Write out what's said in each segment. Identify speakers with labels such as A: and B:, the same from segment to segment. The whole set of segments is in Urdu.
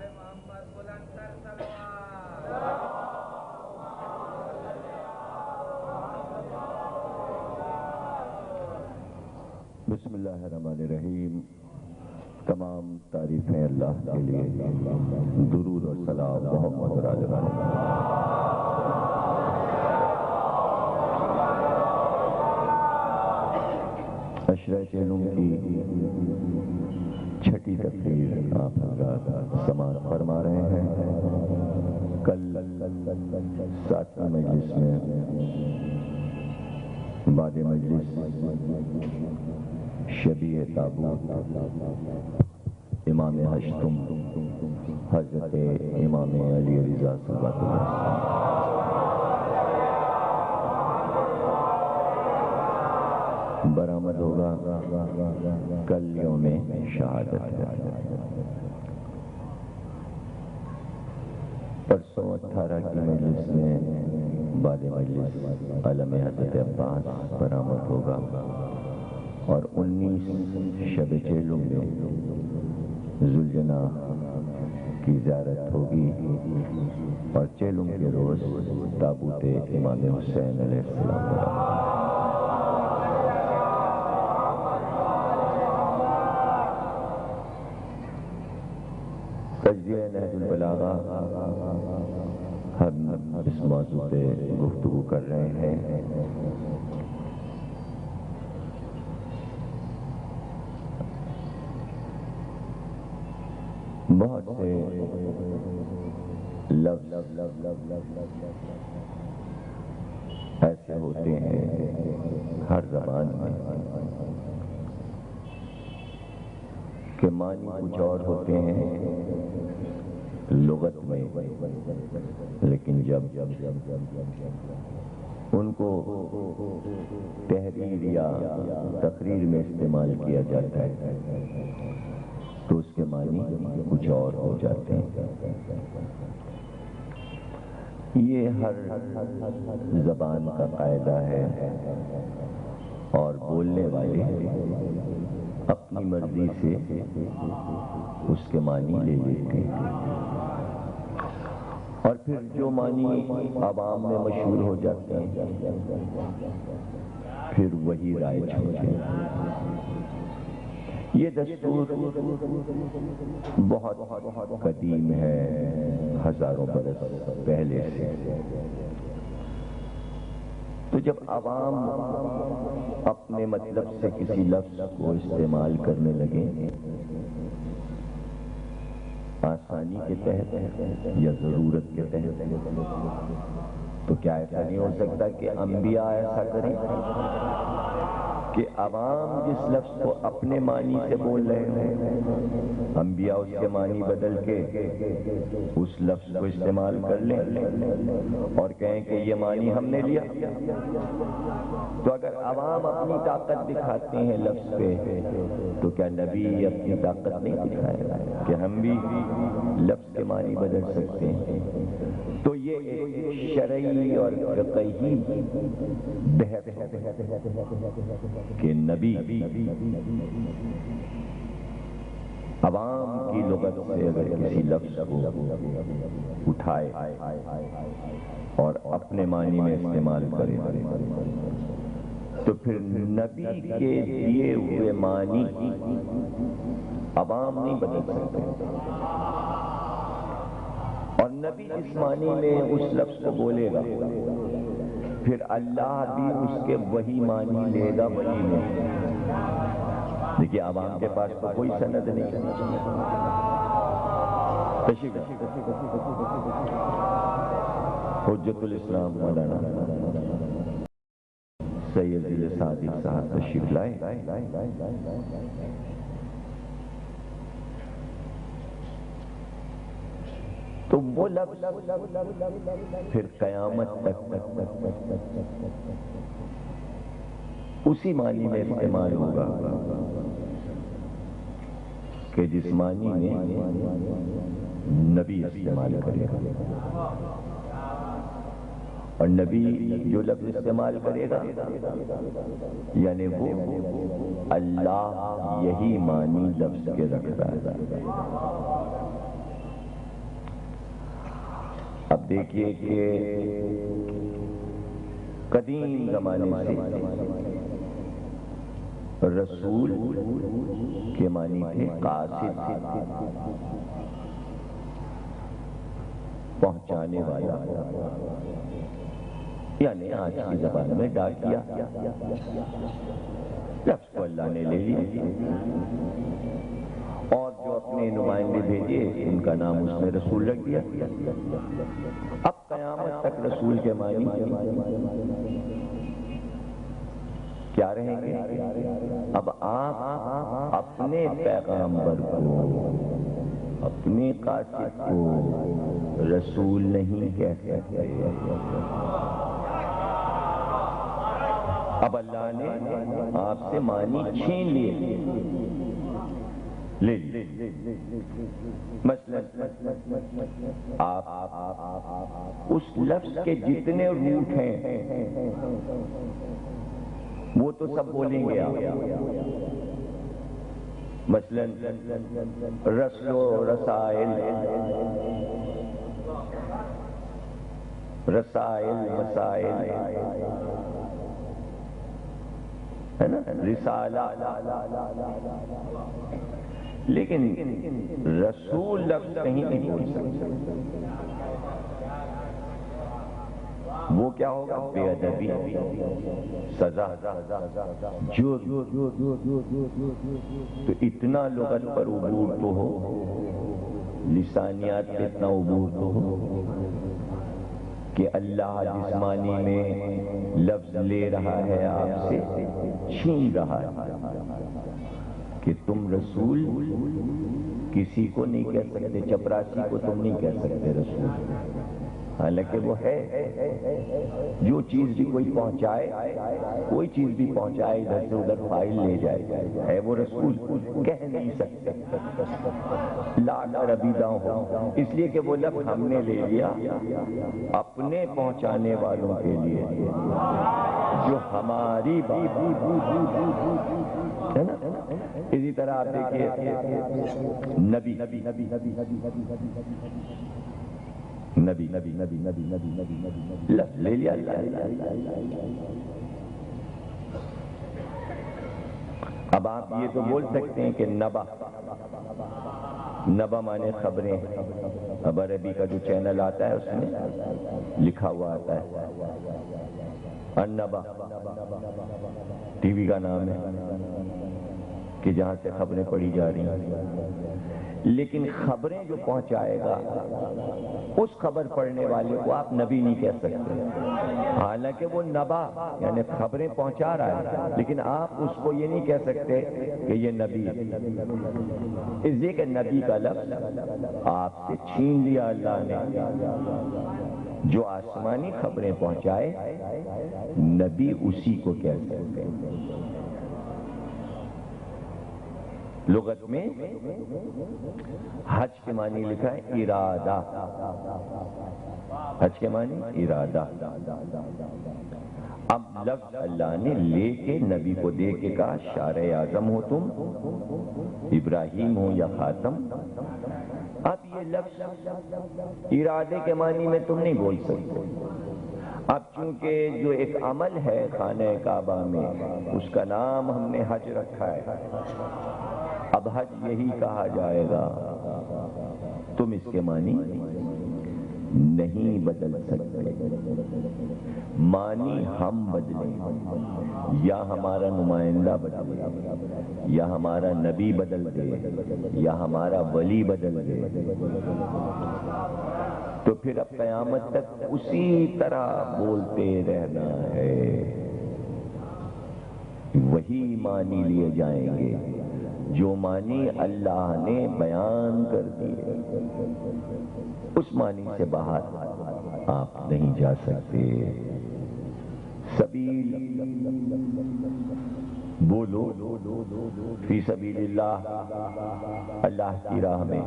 A: بسم اللہ الرحمن الرحیم۔ تمام تعریفیں اللہ کے لیے، درود و سلام محمد علیہ۔ عشرہ چہلم کی چھٹی تقریر آپ حضرات سماعت فرما رہے ہیں۔ کل ساتویں مجلس میں بعد مجلس شبیہ تابوت امام ہشتم حضرت امام علی رضا صلی اللہ علیہ وسلم برآمد ہوگا۔ کل یوم شہادت ہے۔ پرسوں 18 کی مجلس میں بعد مجلس علم حضرت عباس برآمد ہوگا، اور 19 شب چہلم میں ذوالجناح کی زیارت ہوگی، اور چہلم کے روز تابوت امام حسین علیہ السلام ہوگا۔ تجزیہ نہج البلاغہ ہم اس موضوع پہ گفتگو کر رہے ہیں۔ بہت سے لفظ ایسے ہوتے ہیں ہر زبان میں کہ معنی کچھ اور ہوتے ہیں لغت میں، لیکن جب ان کو تحریر یا تقریر میں استعمال کیا جاتا ہے تو اس کے معنی کچھ اور ہو جاتے ہیں۔ یہ ہر زبان کا قاعدہ ہے، اور بولنے والے اپنی مرضی سے اس کے معنی لے لیتے ہیں، اور پھر جو معنی عوام میں مشہور ہو جاتے ہیں پھر وہی رائج ہوتے ہیں۔ یہ دستور بہت قدیم ہے، ہزاروں برس پہلے سے۔ تو جب عوام اپنے مطلب سے کسی لفظ کو استعمال کرنے لگے، آسانی کے تحت یا ضرورت کے تحت، تو کیا ایسا نہیں ہو سکتا کہ انبیاء ایسا کریں کہ عوام جس لفظ کو اپنے معنی سے بول رہے ہیں، انبیاء اس کے معنی بدل کے اس لفظ کو استعمال کر لیں اور کہیں کہ یہ معنی ہم نے لیا؟ تو اگر عوام اپنی طاقت دکھاتے ہیں لفظ پہ، تو کیا نبی اپنی طاقت نہیں دکھائے گا کہ ہم بھی لفظ کے معنی بدل سکتے ہیں؟ تو یہ ایک شرعی اور فقہی بحث کہ نبی عوام کی لغت سے اگر کسی لفظ کو اٹھائے اور اپنے معنی میں استعمال کرے تو پھر نبی کے دیے ہوئے معنی عوام نہیں بدل سکتے، اور نبی جس معنی میں اس لفظ کو بولے گا پھر اللہ بھی اس کے وہی معنی لے گا وہی میں۔ دیکھیے عوام کے پاس تو کوئی سند نہیں ہے۔ حجت الاسلام مولانا سید صادق صاحب تشریف لائے۔ تو وہ لفظ پھر قیامت تک اسی معنی میں استعمال ہوگا کہ جس معنی میں نبی استعمال کرے گا، اور نبی جو لفظ استعمال کرے گا یعنی وہ اللہ یہی معنی لفظ کے رکھ رہا ہے۔ دیکھیے کہ قدیم زمانے سے رسول کے معنی تھے قاصد، پہنچانے والا، یعنی آج کی زبان میں ڈاکیا۔ لفظ کو اللہ نے لے لیا اور جو اپنے نمائندے بھیجے ان کا نام اس نے رسول رکھ دیا۔ اب قیامت تک رسول کے معنی کیا رہیں گے؟ اب آپ اپنے پیغامبر کو، اپنے قاصد کو رسول نہیں کہہ سکتے۔ اب اللہ نے آپ سے معنی چھین لیے، لے لی۔ مثلا آپ اس لفظ کے جتنے روٹ ہیں وہ تو سب بولیں گے آپ۔ مثلا رسل و رسائل، رسائل مسائل ہے نا، رسالہ، لیکن رسول لفظ کہیں نہیں بول سکتے۔ وہ کیا ہوگا؟ بے ادبی، سزا، جرم۔ تو اتنا لغت پر عبور تو ہو، لسانیات پہ اتنا عبور تو ہو کہ اللہ جس معنی میں لفظ لے رہا ہے آپ سے چھین رہا ہے کہ تم رسول کسی کو نہیں کہہ سکتے، چپراسی کو تم نہیں کہہ سکتے رسول، حالانکہ وہ ہے۔ جو چیز بھی کوئی پہنچائے، کوئی چیز بھی پہنچائے ادھر سے ادھر فائل لے جائے، ہے وہ رسول، کہہ نہیں سکتے لا کر ابیدہ ہو، اس لیے کہ وہ لفظ ہم نے لے لیا اپنے پہنچانے والوں کے لیے جو ہماری بات ہے نا۔ اسی طرح آپ دیکھیے نبی، لفظ لے لیا۔ اب آپ یہ تو بول سکتے ہیں کہ نبا، نبا مانے خبریں۔ اب عربی کا جو چینل آتا ہے اس میں لکھا ہوا آتا ہے النبا، ٹی وی کا نام ہے کہ جہاں سے خبریں پڑھی جا رہی ہیں۔ لیکن خبریں جو پہنچائے گا اس خبر پڑھنے والے کو آپ نبی نہیں کہہ سکتے، حالانکہ وہ نبا یعنی خبریں پہنچا رہا ہے، لیکن آپ اس کو یہ نہیں کہہ سکتے کہ یہ نبی ہے، اس لیے کہ نبی کا لفظ آپ سے چھین لیا اللہ نے۔ جو آسمانی خبریں پہنچائے نبی اسی کو کہہ سکتے ہیں۔ لغت میں حج کے معنی لکھا ہے ارادہ، حج کے معنی ارادہ۔ اب لفظ اللہ نے لے کے نبی کو دے کے کہا شارع اعظم ہو تم، ابراہیم ہو یا خاتم۔ اب یہ لفظ ارادے کے معنی میں تم نہیں بول سکتے۔ اب چونکہ جو ایک عمل ہے خانہ کعبہ میں اس کا نام ہم نے حج رکھا ہے، اب حج یہی کہا جائے گا، تم اس کے معنی نہیں بدل سکتے۔ معنی ہم بدلیں یا ہمارا نمائندہ بدلے یا ہمارا نبی بدل دے یا ہمارا ولی بدل دے، تو پھر اب قیامت تک اسی طرح بولتے رہنا ہے۔ وہی معنی لیے جائیں گے جو معنی اللہ نے بیان کر دیے، اس معنی سے باہر آپ نہیں جا سکتے۔ سبیل بولو فی سبیل اللہ، اللہ کی راہ میں،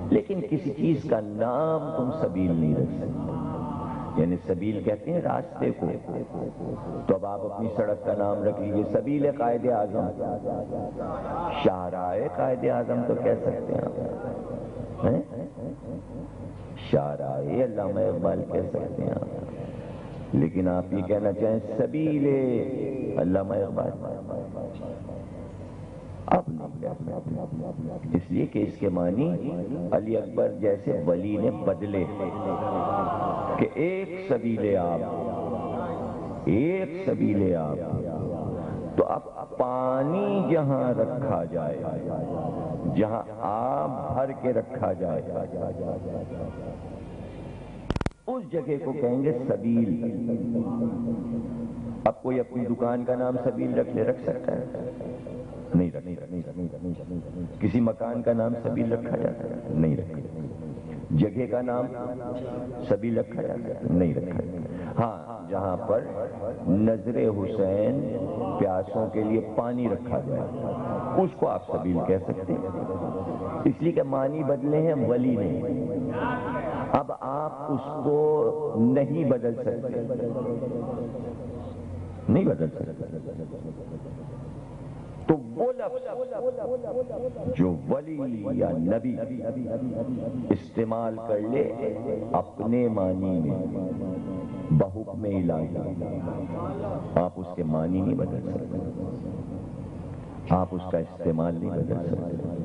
A: لیکن کسی چیز کا نام تم سبیل نہیں رکھ سکتے۔ یعنی سبیل کہتے ہیں راستے کو، تو اب آپ اپنی سڑک کا نام رکھ لیجئے سبیل قائد اعظم، شاہراہ قائد اعظم تو کہہ سکتے ہیں آپ، شاعر علامہ اقبال کہہ سکتے ہیں آپ، لیکن آپ یہ کہنا چاہیں سبیل علامہ اقبال، اب نہیں، اس لیے کہ اس کے معنی علی اکبر جیسے ولی نے بدلے کہ ایک سبیل آپ، ایک سبیل آپ، تو اب پانی جہاں رکھا جائے، جہاں آب بھر کے رکھا جائے، اس جگہ کو کہیں گے سبیل۔ اب کوئی اپنی دکان کا نام سبیل رکھ سکتا ہے؟ نہیں رکھ۔ کسی مکان کا نام سبیل رکھا جاتا ہے؟ نہیں رکھا۔ جگہ کا نام سبیل رکھا جاتا ہے؟ نہیں رکھا۔ ہاں، جہاں پر نظر حسین پیاسوں کے لیے پانی رکھا جائے، اس کو آپ سبیل کہہ سکتے ہیں، اس لیے کہ معنی بدلے ہیں، ولی نہیں۔ اب آپ اس کو نہیں بدل سکتے، نہیں بدل سکتے۔ تو وہ لفظ جو ولی یا نبی استعمال کر لے اپنے معنی میں بحکم الہی، آپ اس کے معنی نہیں بدل سکتے، آپ اس کا استعمال نہیں بدل سکتے۔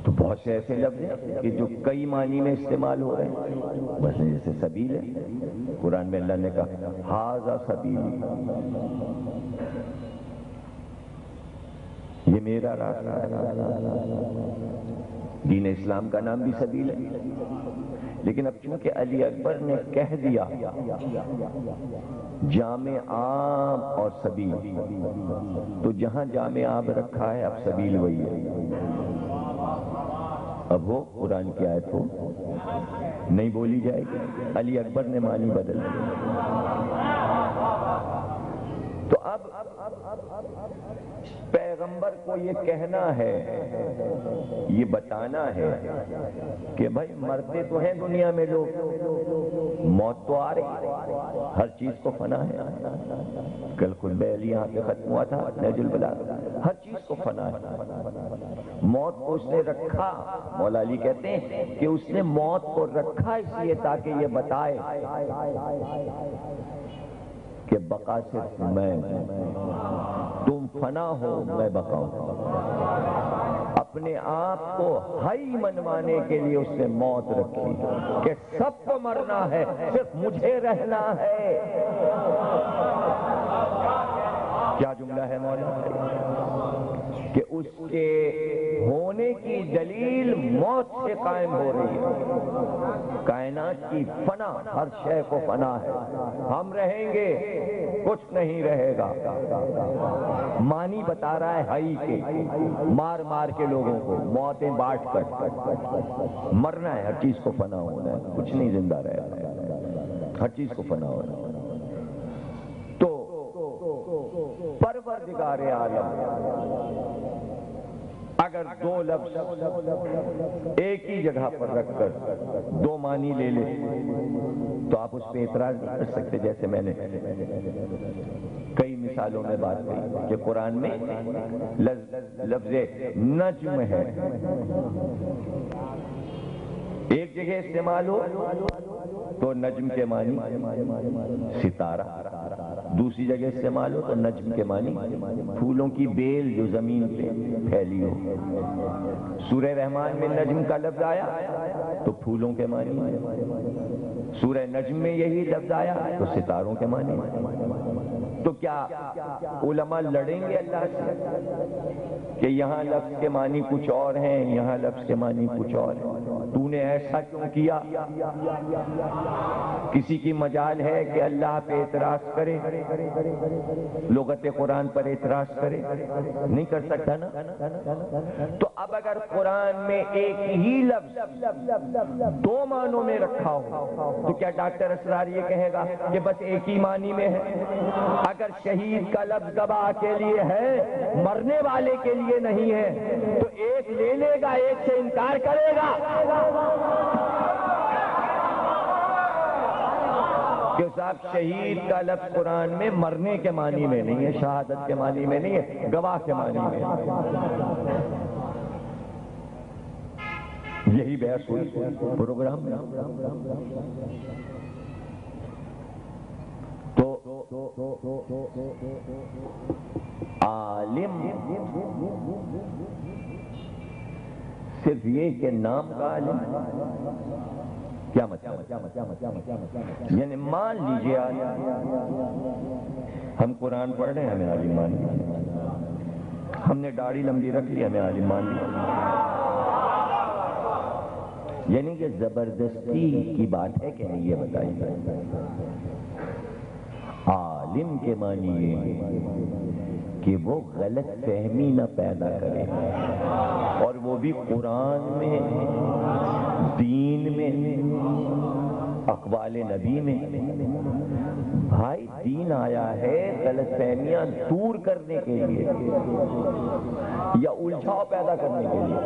A: تو بہت سے ایسے لفظ ہیں کہ جو کئی معنی میں استعمال ہو رہے ہیں، بس جیسے سبیل ہے، قرآن میں اللہ نے کہا ھذا سبیلی، یہ میرا راستہ ہے۔ دین اسلام کا نام بھی سبیل ہے، لیکن اب چونکہ علی اکبر نے کہہ دیا جامع آب اور سبیل، تو جہاں جامع آب رکھا ہے اب سبیل وہی ہے۔ اب وہ قرآن کی آیت ہو نہیں بولی جائے گی، علی اکبر نے معنی بدل دیا۔ تو اب پیغمبر کو یہ کہنا ہے، یہ بتانا ہے کہ بھائی مرتے تو ہیں دنیا میں لوگ، موت تو آ رہی، ہر چیز کو فنا ہے۔ کل خطبہ علی یہاں پہ ختم ہوا تھا نہج البلاغہ، ہر چیز کو فنا ہے۔ موت کو اس نے رکھا، مولا علی کہتے ہیں کہ اس نے موت کو رکھا اس لیے تاکہ یہ بتائے کہ بقا صرف میں، تم فنا ہو میں بقا ہوں۔ اپنے آپ کو حی منوانے کے لیے اس نے موت رکھی کہ سب کو مرنا ہے، صرف مجھے رہنا ہے۔ کیا جملہ ہے مولا کہ اس کے ہونے کی دلیل موت سے قائم ہو رہی ہے۔ کائنات کی فنا، ہر شے کو فنا ہے، ہم رہیں گے، کچھ نہیں رہے گا۔ معنی بتا رہا ہے حی کے، مار مار کے لوگوں کو موتیں بانٹ کر، مرنا ہے، ہر چیز کو فنا ہونا ہے، کچھ نہیں زندہ رہے گا، ہر چیز کو فنا ہونا ہے۔ تو پروردگار عالم اگر دو لفظ ایک ہی جگہ پر رکھ کر دو معنی لے لے تو آپ اس پہ اعتراض نہیں کر سکتے، جیسے میں نے کئی مثالوں میں بات کی کہ قرآن میں لفظ نجم ہے، ایک جگہ استعمال ہو تو نجم کے معنی ستارہ، دوسری جگہ استعمال ہو تو نجم کے معنی پھولوں کی بیل جو زمین پہ پھیلی ہو۔ سورہ رحمان میں نجم کا لفظ آیا تو پھولوں کے معنی، سورہ نجم میں یہی لفظ آیا تو ستاروں کے معنی۔ تو کیا علماء لڑیں گے اللہ سے کہ یہاں لفظ کے معنی کچھ اور ہیں، یہاں لفظ کے معنی کچھ اور ہیں، تو نے ایسا کیوں کیا؟ کسی کی مجال ہے کہ اللہ پہ اعتراض کرے، لغت قرآن پر اعتراض کرے؟ نہیں کر سکتا نا۔ تو اب اگر قرآن میں ایک ہی لفظ دو معنوں میں رکھا ہو تو کیا ڈاکٹر اسرار یہ کہے گا کہ بس ایک ہی معنی میں ہے؟ اگر شہید کا لفظ گواہ کے لیے ہے، مرنے والے کے لیے نہیں ہے، تو ایک لے لے گا، ایک سے انکار کرے گا کہ صاحب شہید کا لفظ قرآن میں مرنے کے معنی میں نہیں ہے، شہادت کے معنی میں نہیں ہے، گواہ کے معنی میں ہے۔ یہی بحث ہوئی پروگرام میں. تو عالم صرف یہ کہ نام کا عالم کیا مطلب؟ یعنی مان لیجیے ہم قرآن پڑھ رہے ہیں ہمیں عالم مان لیجیے، ہم نے داڑھی لمبی رکھ لی ہمیں عالم مان لیجیے. یعنی کہ زبردستی کی بات ہے کہ نہیں یہ بتائیے. عالم کے معنی یہ کہ وہ غلط فہمی نہ پیدا کرے، اور وہ بھی قرآن میں، دین میں، اقوال نبی میں. بھائی دین آیا ہے غلط فہمیاں دور کرنے کے لیے یا الجھاؤ پیدا کرنے کے لیے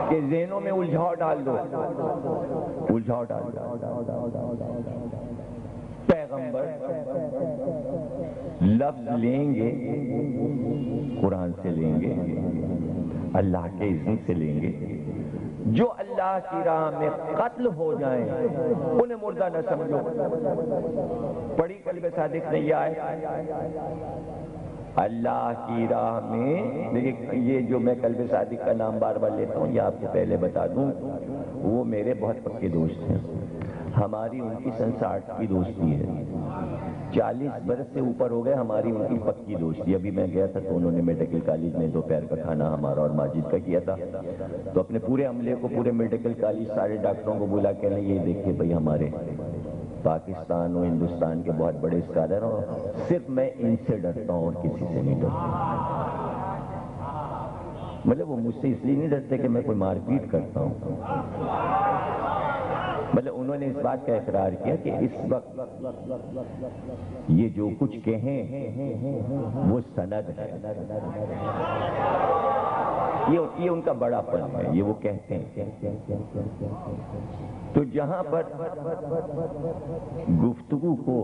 A: کہ ذہنوں میں الجھاؤ ڈال دو، الجھاؤ ڈال دو. پیغمبر لفظ لیں گے قرآن سے لیں گے، اللہ کے اذن سے لیں گے. جو اللہ کی راہ میں قتل ہو جائیں انہیں مردہ نہ سمجھو. پڑھی قلب صادق نے یہ آیت، اللہ کی راہ میں. دیکھیں یہ جو میں قلب صادق کا نام بار بار لیتا ہوں یہ آپ کو پہلے بتا دوں، وہ میرے بہت پکے دوست ہیں. ہماری ان کی 60 کی دوستی ہے، 40 برس سے اوپر ہو گئے ہماری ان کی پکی دوستی. ابھی میں گیا تھا تو انہوں نے میڈیکل کالج میں دوپہر کا کھانا ہمارا اور ماجد کا کیا تھا. تو اپنے پورے عملے کو، پورے میڈیکل کالج سارے ڈاکٹروں کو بلا کے یہ دیکھیے بھائی ہمارے پاکستان و ہندوستان کے بہت بڑے اسکالر ہیں، اور صرف میں ان سے ڈرتا ہوں اور کسی سے نہیں ڈرتا. مطلب وہ مجھ سے اس لیے نہیں ڈرتے کہ میں کوئی مار پیٹ کرتا ہوں، مطلب انہوں نے اس بات کا اقرار کیا کہ اس وقت یہ جو کچھ کہیں وہ سند ہے. یہ ان کا بڑا پن ہے، یہ وہ کہتے ہیں. تو جہاں پر گفتگو کو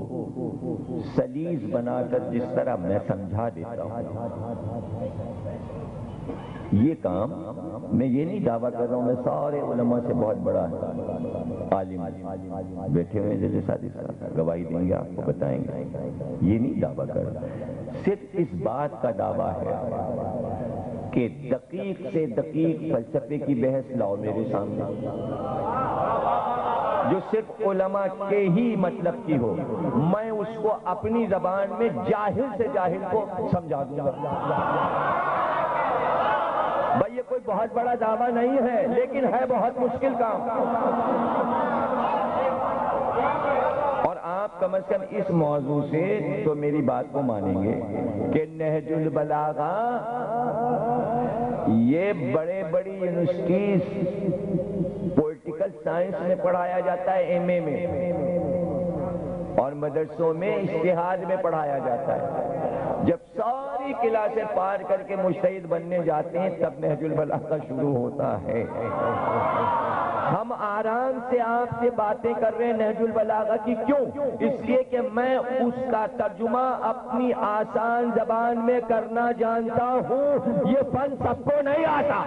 A: سلیس بنا کر جس طرح میں سمجھا دیتا ہوں، یہ کام میں یہ نہیں دعویٰ کر رہا ہوں میں سارے علماء سے بہت بڑا عالم بیٹھے ہوئے جیسے ساتھی صاحب گواہی دیں گے، آپ کو بتائیں گے، یہ نہیں دعویٰ کر رہا. صرف اس بات کا دعویٰ ہے کہ دقیق سے دقیق فلسفے کی بحث لاؤ میرے سامنے جو صرف علماء کے ہی مطلب کی ہو، میں اس کو اپنی زبان میں جاہل سے جاہل کو سمجھا دوں گا. بھائی یہ کوئی بہت بڑا دعویٰ نہیں ہے لیکن ہے بہت مشکل کام. اور آپ کم از کم اس موضوع سے تو میری بات کو مانیں گے کہ نہج البلاغہ یہ بڑے بڑی یونیورسٹیز پولیٹیکل سائنس میں پڑھایا جاتا ہے، ایم اے میں، اور مدرسوں میں اجتہاد میں پڑھایا جاتا ہے. جب ساری کلاسیں پار کر کے مجتہد بننے جاتے ہیں تب نہج البلاغہ شروع ہوتا ہے. ہم آرام سے آپ سے باتیں کر رہے ہیں نہج البلاغہ کی، کیوں؟ اس لیے کہ میں اس کا ترجمہ اپنی آسان زبان میں کرنا جانتا ہوں. یہ فن سب کو نہیں آتا.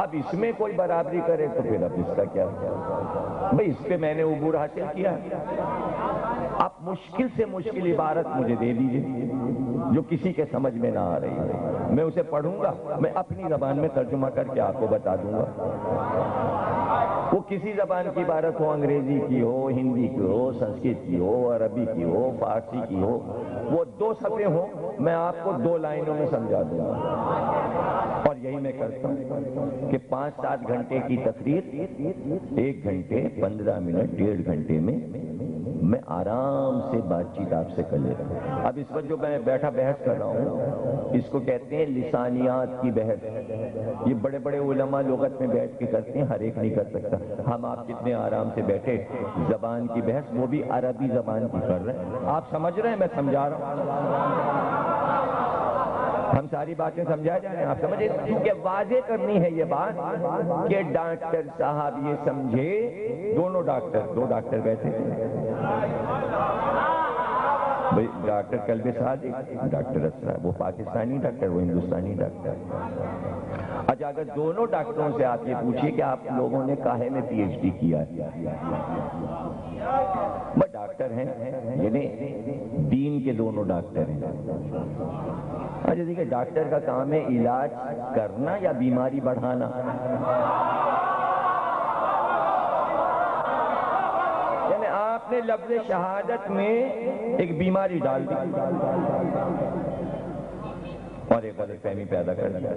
A: اب اس میں کوئی برابری کرے تو پھر اب اس کا کیا؟ بھئی اس پہ میں نے عبور حاصل کیا. آپ مشکل سے مشکل عبارت مجھے دے دیجئے جو کسی کے سمجھ میں نہ آ رہی ہے، میں اسے پڑھوں گا، میں اپنی زبان میں ترجمہ کر کے آپ کو بتا دوں گا. وہ کسی زبان کی عبارت ہو، انگریزی کی ہو، ہندی کی ہو، سنسکرت کی ہو، عربی کی ہو، فارسی کی ہو، وہ 2 صفحے ہوں میں آپ کو 2 لائنوں میں سمجھا دوں گا. اور یہی میں کرتا ہوں کہ 5-7 گھنٹے کی تقریر 1 گھنٹے 15 منٹ 1.5 گھنٹے میں آرام سے بات چیت آپ سے کر لیتا ہوں. اب اس وقت جو میں بیٹھا بحث کر رہا ہوں اس کو کہتے ہیں لسانیات کی بحث. یہ بڑے بڑے علماء لغت میں بیٹھ کے کرتے ہیں، ہر ایک نہیں کر سکتا. ہم آپ کتنے آرام سے بیٹھے زبان کی بحث، وہ بھی عربی زبان کی کر رہے ہیں. آپ سمجھ رہے ہیں میں سمجھا رہا ہوں؟ ہم ساری باتیں سمجھا جا رہے ہیں، آپ سمجھے؟ کیونکہ واضح کرنی ہے یہ بات کہ ڈاکٹر صاحب یہ سمجھے، دونوں ڈاکٹر 2 ڈاکٹر بیٹھے بھئی ڈاکٹر قلب صادق، ڈاکٹر اسرار، وہ پاکستانی ڈاکٹر، وہ ہندوستانی ڈاکٹر۔ اچھا اگر دونوں ڈاکٹروں سے آپ یہ پوچھیے کہ آپ لوگوں نے کاہے میں پی ایچ ڈی کیا ہے، وہ ڈاکٹر ہیں، یعنی دین کے دونوں ڈاکٹر ہیں۔ اچھا دیکھیں ڈاکٹر کا کام ہے علاج کرنا یا بیماری بڑھانا؟ یعنی آپ نے لفظ شہادت میں ایک بیماری ڈال دی اور ایک غلط فہمی پیدا کر دیا۔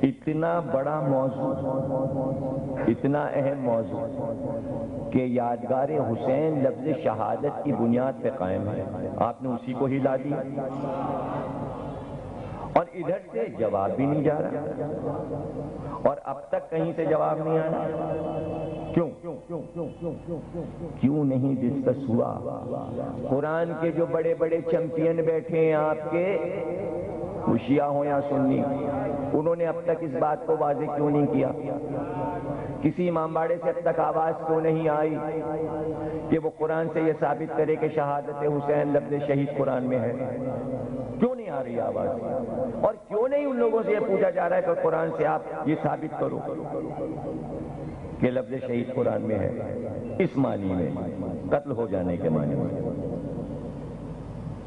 A: اتنا بڑا موضوع، اتنا اہم موضوع کہ یادگار حسین لفظ شہادت کی بنیاد پہ قائم ہے، آپ نے اسی کو ہلا دیا اور ادھر سے جواب بھی نہیں جا رہا اور اب تک کہیں سے جواب نہیں آیا۔ کیوں نہیں ڈسکس ہوا؟ قرآن کے جو بڑے بڑے چیمپئن بیٹھے ہیں آپ کے، وہ شیعہ ہوں یا سنی، انہوں نے اب تک اس بات کو واضح کیوں نہیں کیا؟ کسی امام باڑے سے اب تک آواز کیوں نہیں آئی کہ وہ قرآن سے یہ ثابت کرے کہ شہادت حسین لفظ شہید قرآن میں ہے؟ کیوں نہیں آ رہی آواز؟ اور کیوں نہیں ان لوگوں سے یہ پوچھا جا رہا ہے کہ قرآن سے آپ یہ ثابت کرو کہ لفظ شہید قرآن میں ہے، اس معنی میں، قتل ہو جانے کے معنی میں؟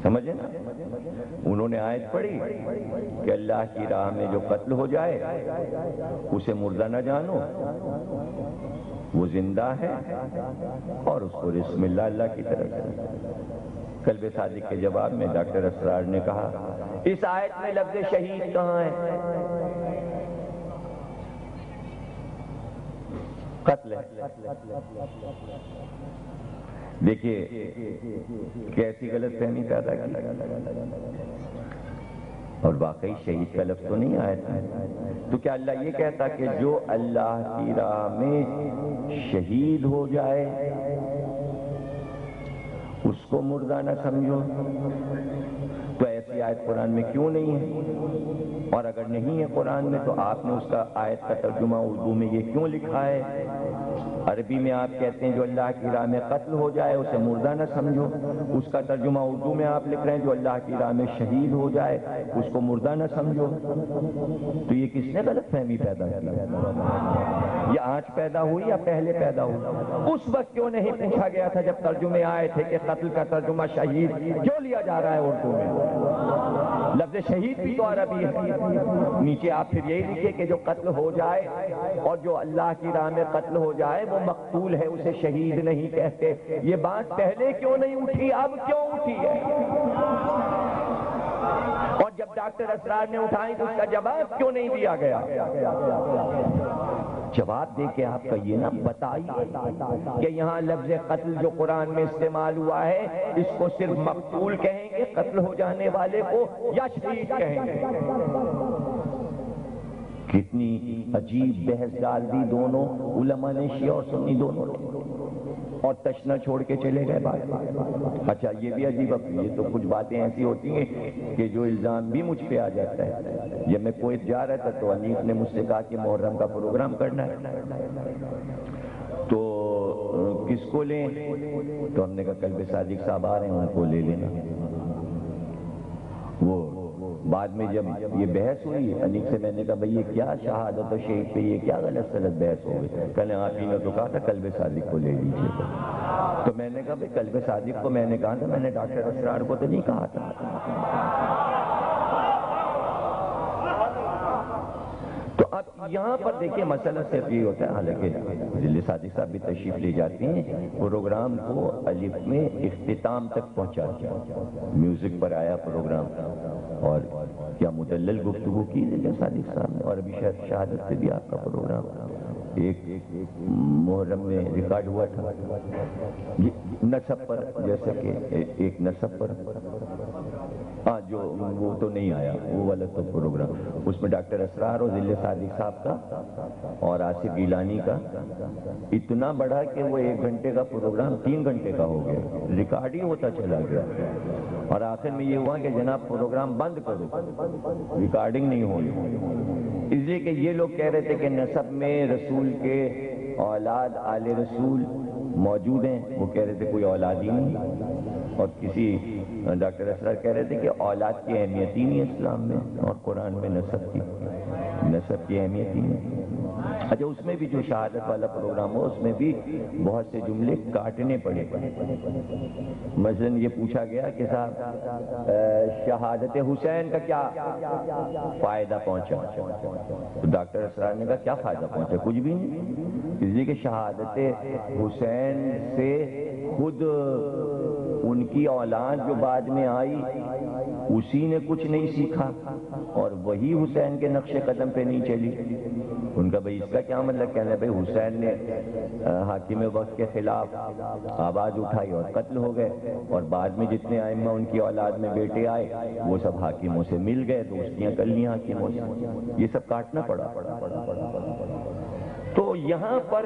A: سمجھے نا؟ انہوں نے آیت پڑھی کہ اللہ کی راہ میں جو قتل ہو جائے اسے مردہ نہ جانو، وہ زندہ ہے اور اس کو بسم اللہ اللہ کی طرف سے۔ قلب صادق کے جواب میں ڈاکٹر اسرار نے کہا اس آیت میں لفظ شہید کہاں ہے؟ قتل ہے۔ دیکھیے کیسی غلط فہمی پیدا کی، اور واقعی شہید کا لفظ تو نہیں آیا تھا۔ تو کیا اللہ یہ کہتا کہ جو اللہ کی راہ میں شہید ہو جائے اس کو مردہ نہ سمجھو؟ تو ایسی آیت قرآن میں کیوں نہیں ہے؟ اور اگر نہیں ہے قرآن میں تو آپ نے اس کا آیت کا ترجمہ اردو میں یہ کیوں لکھا ہے؟ عربی میں آپ کہتے ہیں جو اللہ کی راہ میں قتل ہو جائے اسے مردہ نہ سمجھو، اس کا ترجمہ اردو میں آپ لکھ رہے ہیں جو اللہ کی راہ میں شہید ہو جائے اس کو مردہ نہ سمجھو۔ تو یہ کس نے غلط فہمی پیدا کی؟ یہ آج پیدا ہوئی یا پہلے پیدا ہوئی؟ اس وقت کیوں نہیں پوچھا گیا تھا جب ترجمے آئے تھے کہ قتل کا ترجمہ شہید کیوں لیا جا رہا ہے اردو میں؟ لفظ شہید بھی تو عربی ہے۔ نیچے آپ پھر یہی لکھے کہ جو قتل ہو جائے اور جو اللہ کی راہ میں قتل ہو جائے وہ مقتول ہے، اسے شہید نہیں کہتے۔ یہ بات پہلے کیوں نہیں اٹھی، اب کیوں اٹھی ہے؟ اور جب ڈاکٹر اسرار نے اٹھائی تو اس کا جواب کیوں نہیں دیا گیا؟ جواب دے کے آپ کا یہ نہ بتائیے کہ یہاں لفظ قتل جو قرآن میں استعمال ہوا ہے اس کو صرف مقتول کہیں گے قتل ہو جانے والے کو، یا شہید کہیں گے؟ کتنی عجیب بحث ڈال دی دونوں علماء نے، شیعہ اور سنی دونوں نے، اور تشنا چھوڑ کے چلے گئے بات۔ اچھا یہ بھی عجیب ہے، یہ تو کچھ باتیں ایسی ہوتی ہیں کہ جو الزام بھی مجھ پہ آ جاتا ہے۔ جب میں کویت جا رہا تھا تو انیس نے مجھ سے کہا کہ محرم کا پروگرام کرنا ہے تو کس کو لیں؟ تو ہم نے کہا قلب صادق صاحب آ رہے ہیں ان کو لے لینا۔ وہ بعد میں جب یہ بحث ہوئی انیس سے میں نے کہا بھئی یہ کیا شہادت و شہید پہ یہ کیا غلط سلط بحث ہو گئی؟ کہنے آپ ہی نے تو کہا تھا قلب صادق کو لے لیجیے۔ تو میں نے کہا بھئی قلب صادق کو میں نے کہا تھا، میں نے ڈاکٹر اسرار کو تو نہیں کہا تھا۔ تو اب یہاں پر دیکھیں مسئلہ صرف یہ ہوتا ہے، حالانکہ ذل صادق صاحب بھی تشریف لے جاتے ہیں، پروگرام کو الف میں اختتام تک پہنچا دیا، میوزک پر آیا پروگرام، اور کیا مدلل گفتگو کی ذل صادق صاحب نے، اور ابھی شہادت سے بھی آپ کا پروگرام ایک محرم میں ریکارڈ ہوا تھا نسب پر، جیسا کہ ایک نسب پر، ہاں جو وہ تو نہیں آیا وہ والا تو پروگرام، اس میں ڈاکٹر اسرار اور ذل صادق صاحب کا اور آصف گیلانی کا اتنا بڑا کہ وہ 1 گھنٹے کا پروگرام 3 گھنٹے کا ہو گیا، ریکارڈ ہی ہوتا چلا گیا، اور آخر میں یہ ہوا کہ جناب پروگرام بند کرو، ریکارڈنگ نہیں ہونی، اس لیے کہ یہ لوگ کہہ رہے تھے کہ نسب میں رسول کے اولاد آل رسول موجود ہیں، وہ کہہ رہے تھے کوئی اولاد ہی نہیں۔ اور کسی ڈاکٹر اسرار کہہ رہے تھے کہ اولاد کی اہمیت ہی نہیں ہے اسلام میں، اور قرآن میں نسب کی اہمیت ہی نہیں۔ اچھا، اس میں بھی جو شہادت والا پروگرام ہو اس میں بھی بہت سے جملے کاٹنے پڑے۔ مثلاً یہ پوچھا گیا کہ صاحب شہادت حسین کا کیا فائدہ پہنچا؟ تو ڈاکٹر اسرار نے کہا کیا فائدہ پہنچا؟ کچھ بھی نہیں، اس لیے کہ شہادت حسین سے خود ان کی اولاد جو بعد میں آئی اسی نے کچھ نہیں سیکھا، اور وہی حسین کے نقش قدم پہ نہیں چلی۔ ان کا بھئی اس کا کیا مطلب؟ کہنا ہے بھئی حسین نے حاکم وقت کے خلاف آواز اٹھائی اور قتل ہو گئے، اور بعد میں جتنے ائمہ ان کی اولاد میں بیٹے آئے وہ سب حاکموں سے مل گئے، دوستیاں کر لی حاکموں سے، یہ سب کاٹنا پڑا۔ تو یہاں پر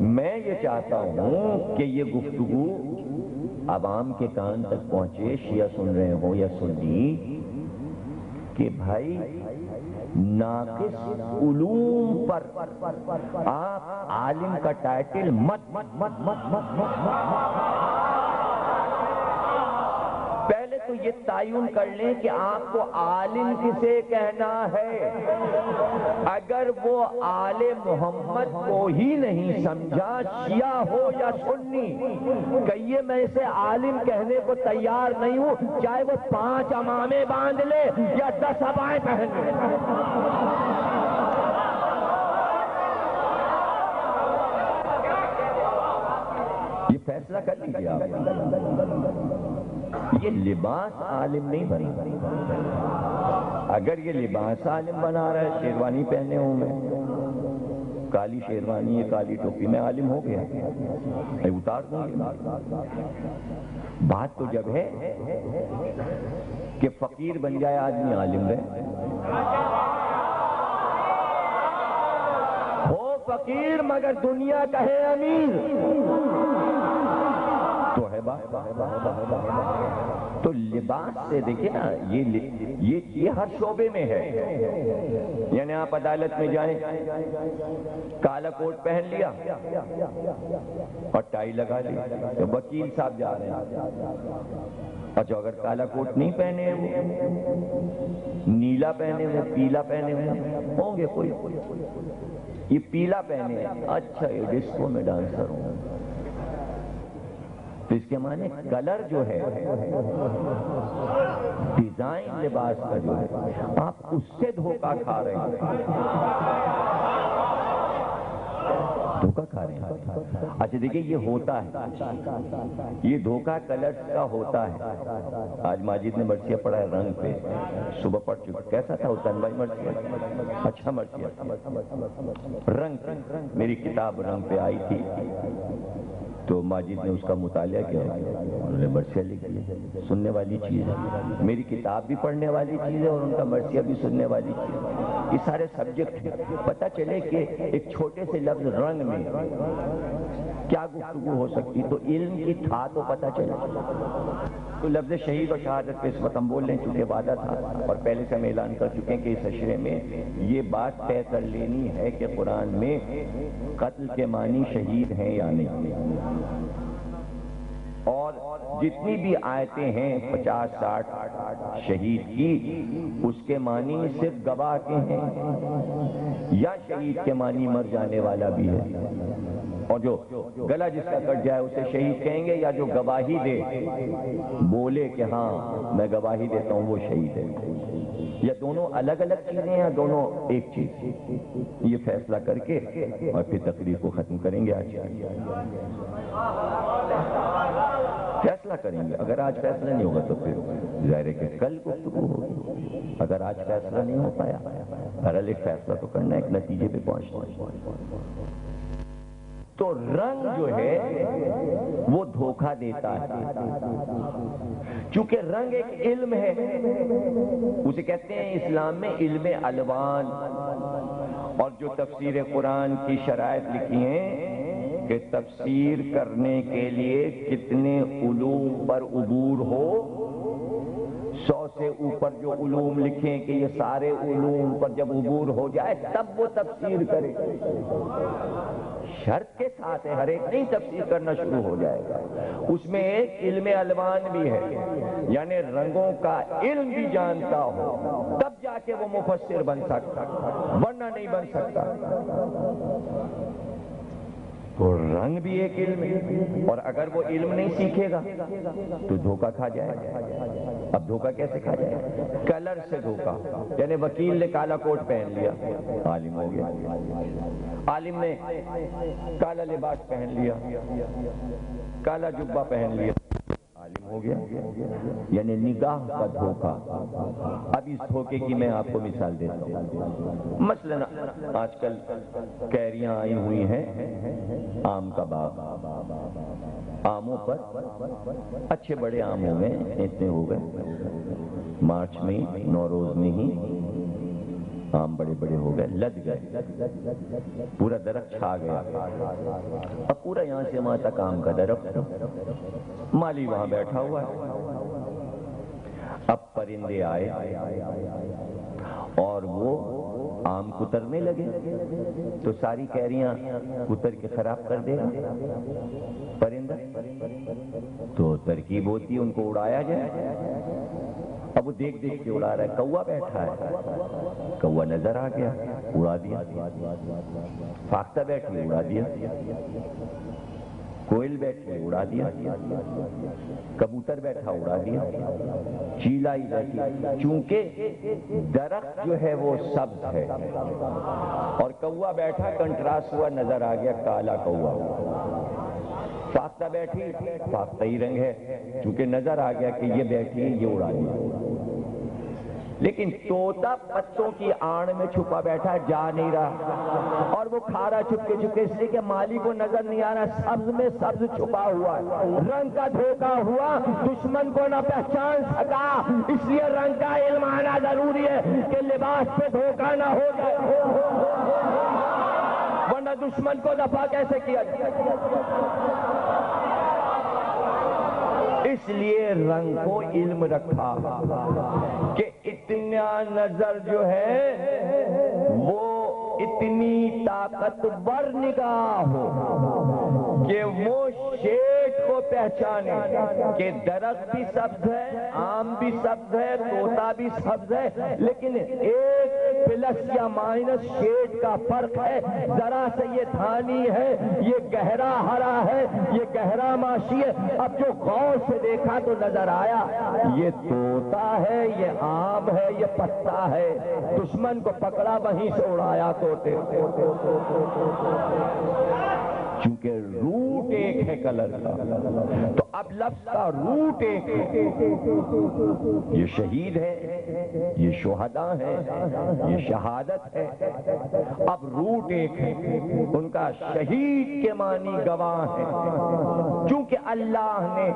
A: میں یہ چاہتا ہوں کہ یہ گفتگو عوام کے کان تک پہنچے، شیعہ سن رہے ہوں یا سنی، کہ بھائی ناقص علوم پر آپ عالم کا ٹائٹل مت۔ پہلے تو یہ تعین کر لیں کہ آپ کو عالم کسے کہنا ہے۔ اگر وہ آل محمد کو ہی نہیں سمجھا، شیعہ ہو یا سنی، کہیے میں اسے عالم کہنے کو تیار نہیں ہوں، چاہے وہ 5 عمامے باندھ لے یا 10 عبائیں پہن لے۔ یہ فیصلہ کر لیجیے آپ۔ یہ لباس عالم نہیں بنا۔ اگر یہ لباس عالم بنا رہا ہے، شیروانی پہنے ہوں میں، کالی شیروانی ہے، کالی ٹوپی، میں عالم ہو گیا، میں اتار دوں گا۔ بات تو جب ہے کہ فقیر بن جائے آدمی عالم رہے، ہو فقیر مگر دنیا کہے امیر، تو ہے بات۔ تو لباس سے دیکھیں نا، یہ ہر شعبے میں ہے۔ یعنی آپ عدالت میں جائیں، کالا کوٹ پہن لیا اور ٹائی لگا لی، تو وکیل صاحب جا رہے ہیں۔ اچھا، اگر کالا کوٹ نہیں پہنے ہوئے، نیلا پہنے ہوئے، پیلا پہنے ہوئے ہوں گے، کوئی یہ پیلا پہنے، اچھا یہ ڈسکو میں ڈانسر ہوں، تو اس کے معنی کلر جو ہے، ڈیزائن لباس کا جو ہے، آپ اس سے دھوکہ کھا رہے ہیں، دھوکہ کھا رہے ہیں۔ اچھا دیکھیں، یہ ہوتا ہے، یہ دھوکہ کلر کا ہوتا ہے۔ آج ماجد نے مرثیہ پڑھا ہے رنگ پہ، صبح پڑھ چکا، کیسا تھا حسین بھائی مرثیہ؟ اچھا مرثیہ، رنگ، میری کتاب رنگ پہ آئی تھی، تو ماجد نے اس کا مطالعہ کیا، انہوں نے مرثیہ لکھ دیا۔ سننے والی چیز ہے، میری کتاب بھی پڑھنے والی چیز ہے اور ان کا مرثیہ بھی سننے والی چیز ہے۔ یہ سارے سبجیکٹ پتہ چلے کہ ایک چھوٹے سے لفظ رنگ میں کیا گفتگو ہو سکتی، تو علم کی تھا تو پتہ چلے۔ تو لفظ شہید اور شہادت پہ اس وقت ہم بول رہے ہیں، چونکہ وعدہ تھا اور پہلے سے ہم اعلان کر چکے ہیں کہ اس اشرے میں یہ بات طے کر لینی ہے کہ قرآن میں قتل کے معنی شہید ہیں یا نہیں، اور جتنی بھی آیتیں ہیں 50-60 شہید کی، اس کے معنی صرف گواہ کے ہیں، یا شہید کے معنی مر جانے والا بھی ہے، اور جو گلا جس کا کٹ جائے اسے شہید کہیں گے، یا جو گواہی دے، بولے کہ ہاں میں گواہی دیتا ہوں وہ شہید ہے، یا دونوں الگ الگ چیزیں ہیں یا دونوں ایک چیز، یہ فیصلہ کر کے اور پھر تقریر کو ختم کریں گے۔ آج فیصلہ کریں گے، اگر آج فیصلہ نہیں ہوگا تو پھر ظاہر ہے کہ کل گفتگو ہوگی، اگر آج فیصلہ نہیں ہو پایا، بہرحال ایک فیصلہ تو کرنا ہے، ایک نتیجے پہ پہنچنا ہے۔ تو رنگ جو ہے وہ دھوکہ دیتا ہے، چونکہ رنگ ایک علم ہے، اسے کہتے ہیں اسلام میں علم الوان، اور جو تفسیر قرآن کی شرائط لکھی ہیں کہ تفسیر کرنے کے لیے کتنے علوم پر عبور ہو، 100 سے اوپر جو علوم لکھیں کہ یہ سارے علوم پر جب عبور ہو جائے تب وہ تفسیر کرے. شرط کے ساتھ ہے، ہر ایک نہیں تفسیر کرنا شروع ہو جائے گا. اس میں ایک علم الوان بھی ہے، یعنی رنگوں کا علم بھی جانتا ہو تب جا کے وہ مفسر بن سکتا، ورنہ نہیں بن سکتا. تو رنگ بھی ایک علم ہے، اور اگر وہ علم نہیں سیکھے گا تو دھوکہ کھا جائے گا. اب دھوکہ کیسے کھا جائے گا؟ کلر سے دھوکہ، یعنی وکیل نے کالا کوٹ پہن لیا، عالم ہو گیا. عالم نے کالا لباس پہن لیا، کالا جبہ پہن لیا، عالم ہو گیا. یعنی نگاہ کا دھوکہ. اب اس دھوکے کی میں آپ کو مثال دیتا ہوں. مثلا آج کل کیریاں آئی ہوئی ہیں، آم کا باغ، آموں پر اچھے بڑے آم ہو گئے، اتنے ہو گئے مارچ میں، نوروز میں ہی آم بڑے بڑے ہو گئے، لد گئے، پورا درخت چھا گیا. اب پورا یہاں سے وہاں تک آم کا درخت، مالی وہاں بیٹھا ہوا ہے. اب پرندے آئے اور وہ آم کترنے لگے تو ساری کیریاں کتر کے خراب کر دے گا پرندہ. تو ترکیب ہوتی ہے ان کو اڑایا جائے. اب وہ دیکھ دیکھ کے اڑا رہا ہے. کوا بیٹھا ہے، کوا نظر آ گیا، اڑا دیا. فاختہ بیٹھی، اڑا دیا. کوئل بیٹھے، اڑا دیا. کبوتر بیٹھا، اڑا دیا. چیلا ہی بیٹھی، چونکہ درخت جو ہے وہ سبز ہے اور کوا بیٹھا کنٹراسٹ ہوا، نظر آ گیا کالا کوا. فاختہ بیٹھی، فاختہ ہی رنگ ہے، چونکہ نظر آ گیا کہ یہ بیٹھی ہے، یہ اڑا دیا. لیکن طوطا پتوں کی آڑ میں چھپا بیٹھا، جا نہیں رہا، اور وہ کھا رہا چھپکے چھپکے، اس لیے کہ مالی کو نظر نہیں آ رہا. سبز میں سبز چھپا ہوا ہے. رنگ کا دھوکہ ہوا، دشمن کو نہ پہچان سکا. اس لیے رنگ کا علم آنا ضروری ہے کہ لباس پہ دھوکہ نہ ہو جائے، ورنہ دشمن کو دفع کیسے کیا جائے. اس لیے رنگ کو علم رکھا کہ اتنا نظر جو ہے وہ اتنی طاقتور نگاہ ہو کہ وہ شیٹ کو پہچانے کہ درخت بھی سبز ہے، آم بھی سبز ہے، طوطا بھی سبز ہے، لیکن ایک پلس یا مائنس شیٹ کا فرق ہے. ذرا سے یہ دھانی ہے، یہ گہرا ہرا ہے، یہ گہرا ماشی ہے. اب جو غور سے دیکھا تو نظر آیا یہ طوطا ہے، یہ آم ہے، یہ پتا ہے. دشمن کو پکڑا وہیں سے اڑایا طوطے. چونکہ روٹ ایک ہے کلر کا، تو اب لفظ کا روٹ ایک ہے. یہ شہید ہے، یہ شہداء ہے، یہ شہادت ہے. اب روٹ ایک ہے، ان کا شہید کے معنی گواہ ہے. چونکہ اللہ نے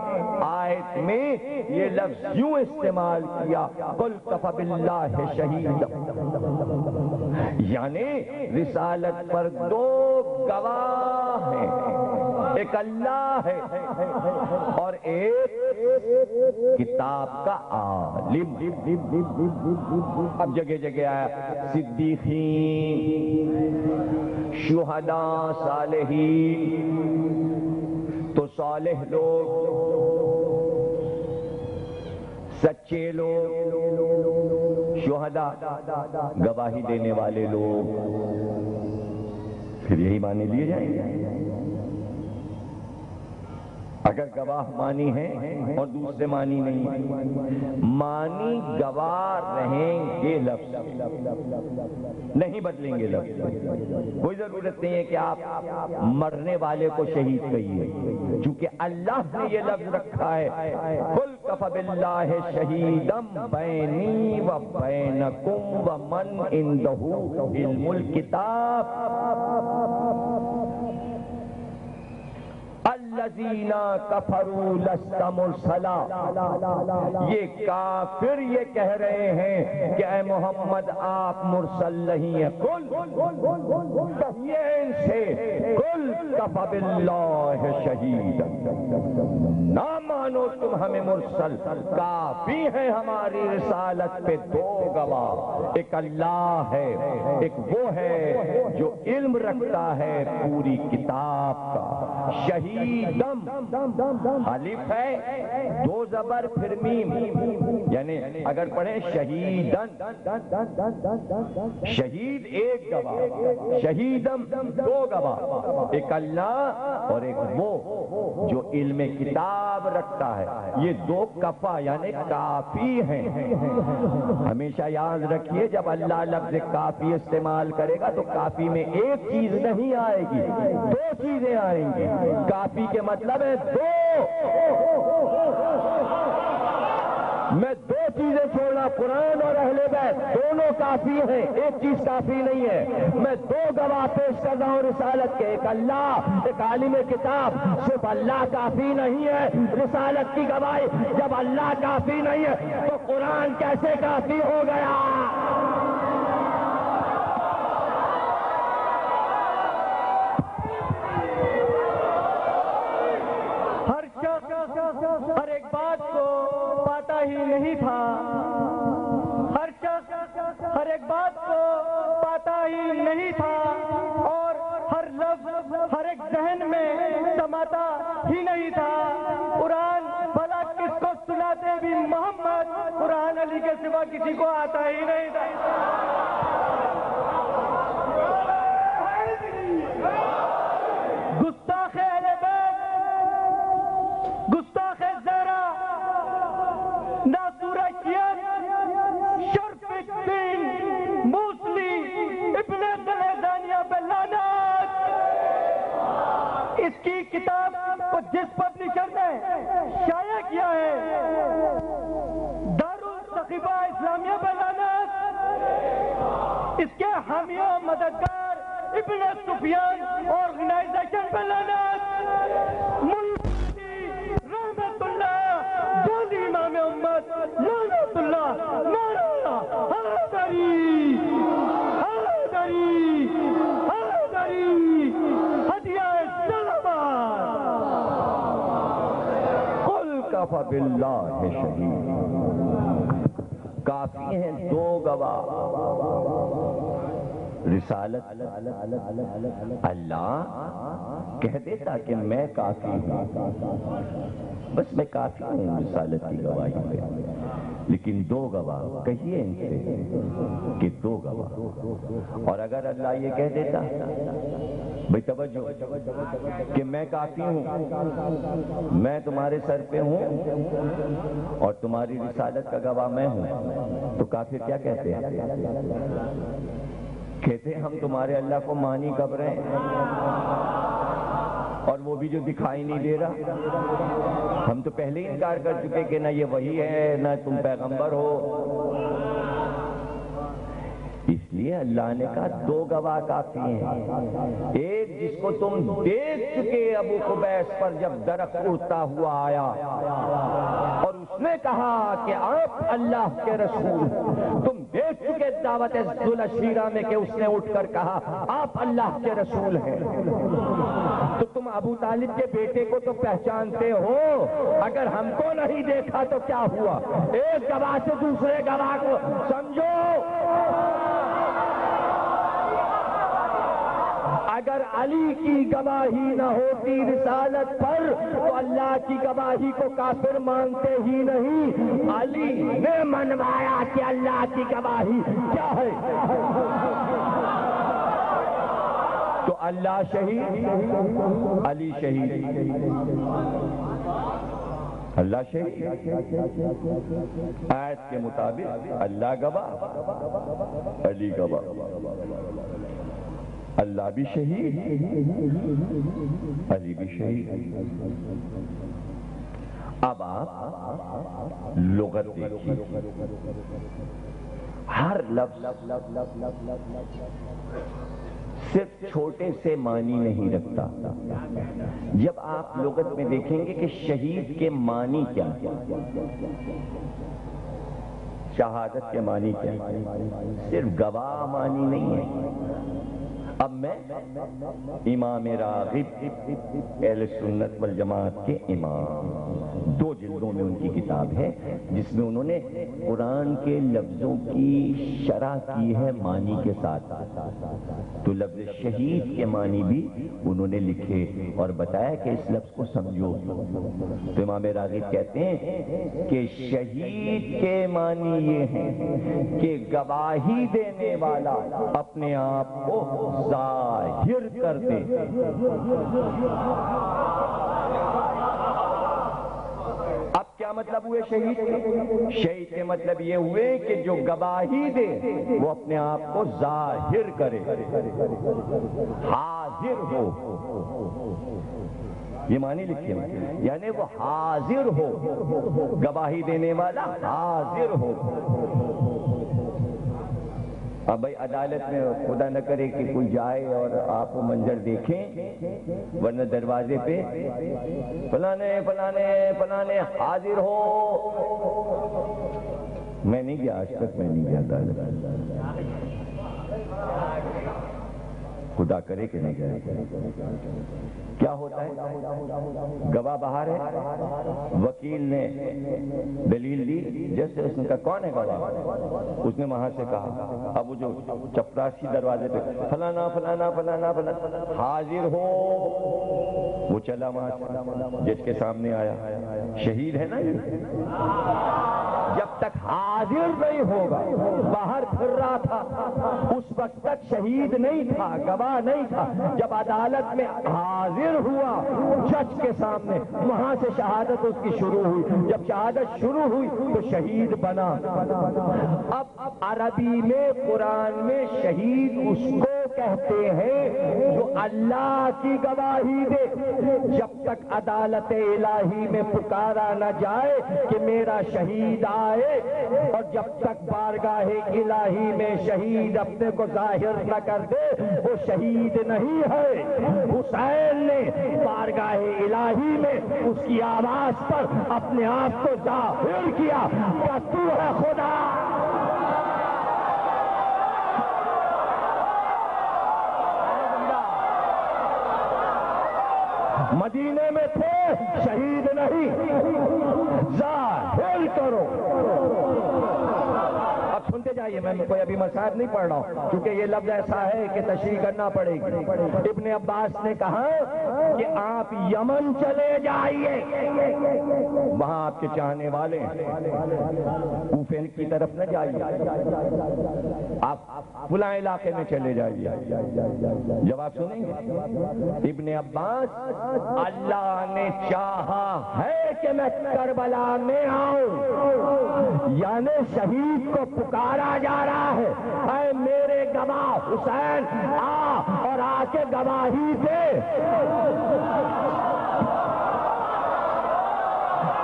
A: آیت میں یہ لفظ یوں استعمال کیا، قل کفی باللہ شہیدا، یعنی رسالت پر دو گواہ ہیں، ایک اللہ ہے اور ایک کتاب کا عالم. اب جگہ جگہ آیا صدیقین، شہداء، صالحین. تو صالح لوگ، سچے لوگ، شہداء گواہی دینے والے لوگ، پھر یہی معنی لیے جائیں گے. اگر گواہ معنی ہے اور دوسرے معنی نہیں، معنی گواہ رہیں گے، لفظ نہیں بدلیں گے. لفظ کوئی ضرورت نہیں ہے کہ آپ مرنے والے کو شہید کہیے، چونکہ اللہ نے یہ لفظ رکھا ہے، قل کفی باللہ شہیدا بینی و بینکم ومن عندہ علم الکتاب الذین کفروا لست مرسلا. یہ کافر یہ کہہ رہے ہیں کہ اے محمد آپ مرسل نہیں ہیں. قل کہیے ان سے، قل کفی باللہ شہید، نہ مانو تم ہمیں مرسل، کافی ہے ہماری رسالت پہ دو گواہ، ایک اللہ ہے، ایک وہ ہے جو علم رکھتا ہے پوری کتاب کا، شہیدم الف ہے دو زبر پھر میم، یعنی اگر پڑھیں شہیدن، شہید ایک گواہ، شہیدم دو گواہ، ایک اللہ اور ایک وہ جو علم کتاب رکھتا ہے، یہ دو کفا یعنی کافی ہیں۔ ہمیشہ یاد رکھیے جب اللہ لفظ کافی استعمال کرے گا تو کافی میں ایک چیز نہیں آئے گی، دو چیزیں آئیں گی۔ کافی کے مطلب ہے دو، میں دو چیزیں چھوڑنا، قرآن اور اہل بیت دونوں کافی ہیں، ایک چیز کافی نہیں ہے۔ میں دو گواہ پیش کر رہا ہوں رسالت کے، ایک اللہ، ایک عالم کتاب۔ صرف اللہ کافی نہیں ہے رسالت کی گواہی، جب اللہ کافی نہیں ہے تو قرآن کیسے کافی ہو گیا؟
B: ہر ایک بات کو پاتا ہی نہیں تھا، ہر شخص ہر ایک بات کو پاتا ہی نہیں تھا، اور ہر لفظ ہر ایک ذہن میں سماتا ہی نہیں تھا۔ قرآن بھلا کس کو سناتے بھی محمد، قرآن علی کے سوا کسی کو آتا ہی نہیں تھا۔ گستاخ اہل بیت، گستاخ زہرا، ناسورشیت، شرف الدین موصلی ابن زلیزانیہ بلانات، اس کی کتاب کو جس پبلشر نے شائع کیا ہے دارالثقیفہ اسلامیہ بلانات، اس کے حامی و مددگار ابن سفیان آرگنائزیشن بلانات، ملکی رحمت اللہ جوزی امام امت لعنت اللہ، نعرہ حیدری حیدری حیدری، ہدیہ سلامات۔
A: قل کفی باللہ شہید، کافی ہیں دو گواہ، رسالت اللہ کہہ دیتا کہ میں کافی ہوں، بس میں کافی ہوں رسالت کی گواہی پہ، لیکن دو گواہ کہیے ان سے کہ دو گواہ۔ اور اگر اللہ یہ کہہ دیتا بھئی توجہ کہ میں کافی ہوں، میں تمہارے سر پہ ہوں اور تمہاری رسالت کا گواہ میں ہوں، تو کافر کیا کہتے ہیں؟ کہتے ہیں ہم تمہارے اللہ کو مانی کب رہے ہیں، اور وہ بھی جو دکھائی نہیں دے رہا، ہم تو پہلے ہی انکار کر چکے کہ نہ یہ وہی ہے نہ تم پیغمبر ہو۔ اس لیے اللہ نے کہا دو گواہ کافی ہیں، ایک جس کو تم دیکھ چکے ابو قبیس پر جب درخت اڑتا ہوا آیا اور اس نے کہا کہ آپ اللہ کے رسول، تم دیکھ چکے دعوت ذوالعشیرہ میں کہ اس نے اٹھ کر کہا آپ اللہ کے رسول ہیں، تو تم ابو طالب کے بیٹے کو تو پہچانتے ہو، اگر ہم کو نہیں دیکھا تو کیا ہوا؟ ایک گواہ سے دوسرے گواہ کو سمجھو، اگر علی کی گواہی نہ ہوتی رسالت پر تو اللہ کی گواہی کو کافر مانتے ہی نہیں، علی نے منوایا کہ اللہ کی گواہی کیا ہے، تو اللہ شہید، علی شہید، اللہ شہید، آیت کے مطابق اللہ گواہ، علی گواہ، اللہ بھی شہید، علی بھی شہید۔ اب آپ لغت دیکھیے، ہر لفظ صرف چھوٹے سے معنی نہیں رکھتا۔ جب آپ لغت میں دیکھیں گے کہ شہید کے معنی کیا، شہادت کے معنی کیا ہے؟ صرف گواہ معنی نہیں ہے۔ اب میں امام راغب اہل سنت والجماعت کے امام، 2 جلدوں میں ان کی کتاب ہے جس میں انہوں نے قرآن کے لفظوں کی شرح کی ہے معنی کے ساتھ، تو لفظ شہید کے معنی بھی انہوں نے لکھے اور بتایا کہ اس لفظ کو سمجھو۔ تو امام راغب کہتے ہیں کہ شہید کے معنی یہ ہیں کہ گواہی دینے والا اپنے آپ کو ظاہر کر دے۔ اب کیا مطلب ہوئے شہید کے؟ شہید کے مطلب یہ ہوئے کہ جو گواہی دے وہ اپنے آپ کو ظاہر کرے، حاضر ہو، یہ معنی لکھے ہیں، یعنی وہ حاضر ہو، گواہی دینے والا حاضر ہو۔ اب بھائی عدالت میں خدا نہ کرے کہ کوئی جائے اور آپ وہ منظر دیکھیں، ورنہ دروازے پہ فلانے فلانے فلانے حاضر ہو۔ میں نہیں گیا، آج تک میں نہیں گیا عدالت، خدا کرے کہ نہیں گیا۔ کیا ہوتا ہے؟ گواہ باہر ہے، وکیل نے دلیل دی، جیسے اس نے کہا کون ہے گواہ؟ اس نے وہاں سے کہا، اب وہ جو چپراسی دروازے پہ فلانا فلانا فلانا فلانا حاضر ہو، وہ چلا وہاں سے، جس کے سامنے آیا، شہید ہے نا۔ جب تک حاضر نہیں ہوگا، باہر پھر رہا تھا، اس وقت تک شہید نہیں تھا، گواہ نہیں تھا۔ جب عدالت میں حاضر ہوا جج کے سامنے، وہاں سے شہادت اس کی شروع ہوئی۔ جب شہادت شروع ہوئی تو شہید بنا۔ اب عربی میں قرآن میں شہید اس کو کہتے ہیں جو اللہ کی گواہی دے۔ جب تک عدالت الہی میں پکارا نہ جائے کہ میرا شہید آئے، اور جب تک بارگاہ الہی میں شہید اپنے کو ظاہر نہ کر دے، وہ شہید نہیں ہے۔ حسین نے بارگاہ الہی میں اس کی آواز پر اپنے آپ کو ظاہر کیا کہ تو ہے خدا۔ مدینے میں تھے، شہید نہیں، ظاہر کرو۔ اب سنتے جائیے، میں کوئی ابھی مسائل نہیں پڑھ رہا ہوں کیونکہ یہ لفظ ایسا ہے کہ تشریح کرنا پڑے گی۔ ابن عباس نے کہا کہ آپ یمن چلے جائیے، وہاں آپ کے چاہنے والے کوفے کی طرف نہ جائیے، آپ فلاں علاقے میں چلے جائیے۔ جواب سنیں گے؟ ابن عباس، اللہ نے چاہا ہے کہ میں کربلا میں آؤں، یعنی شہید کو پکارا جا رہا ہے، اے میرے گواہ حسین آ اور آ کے گواہی دے۔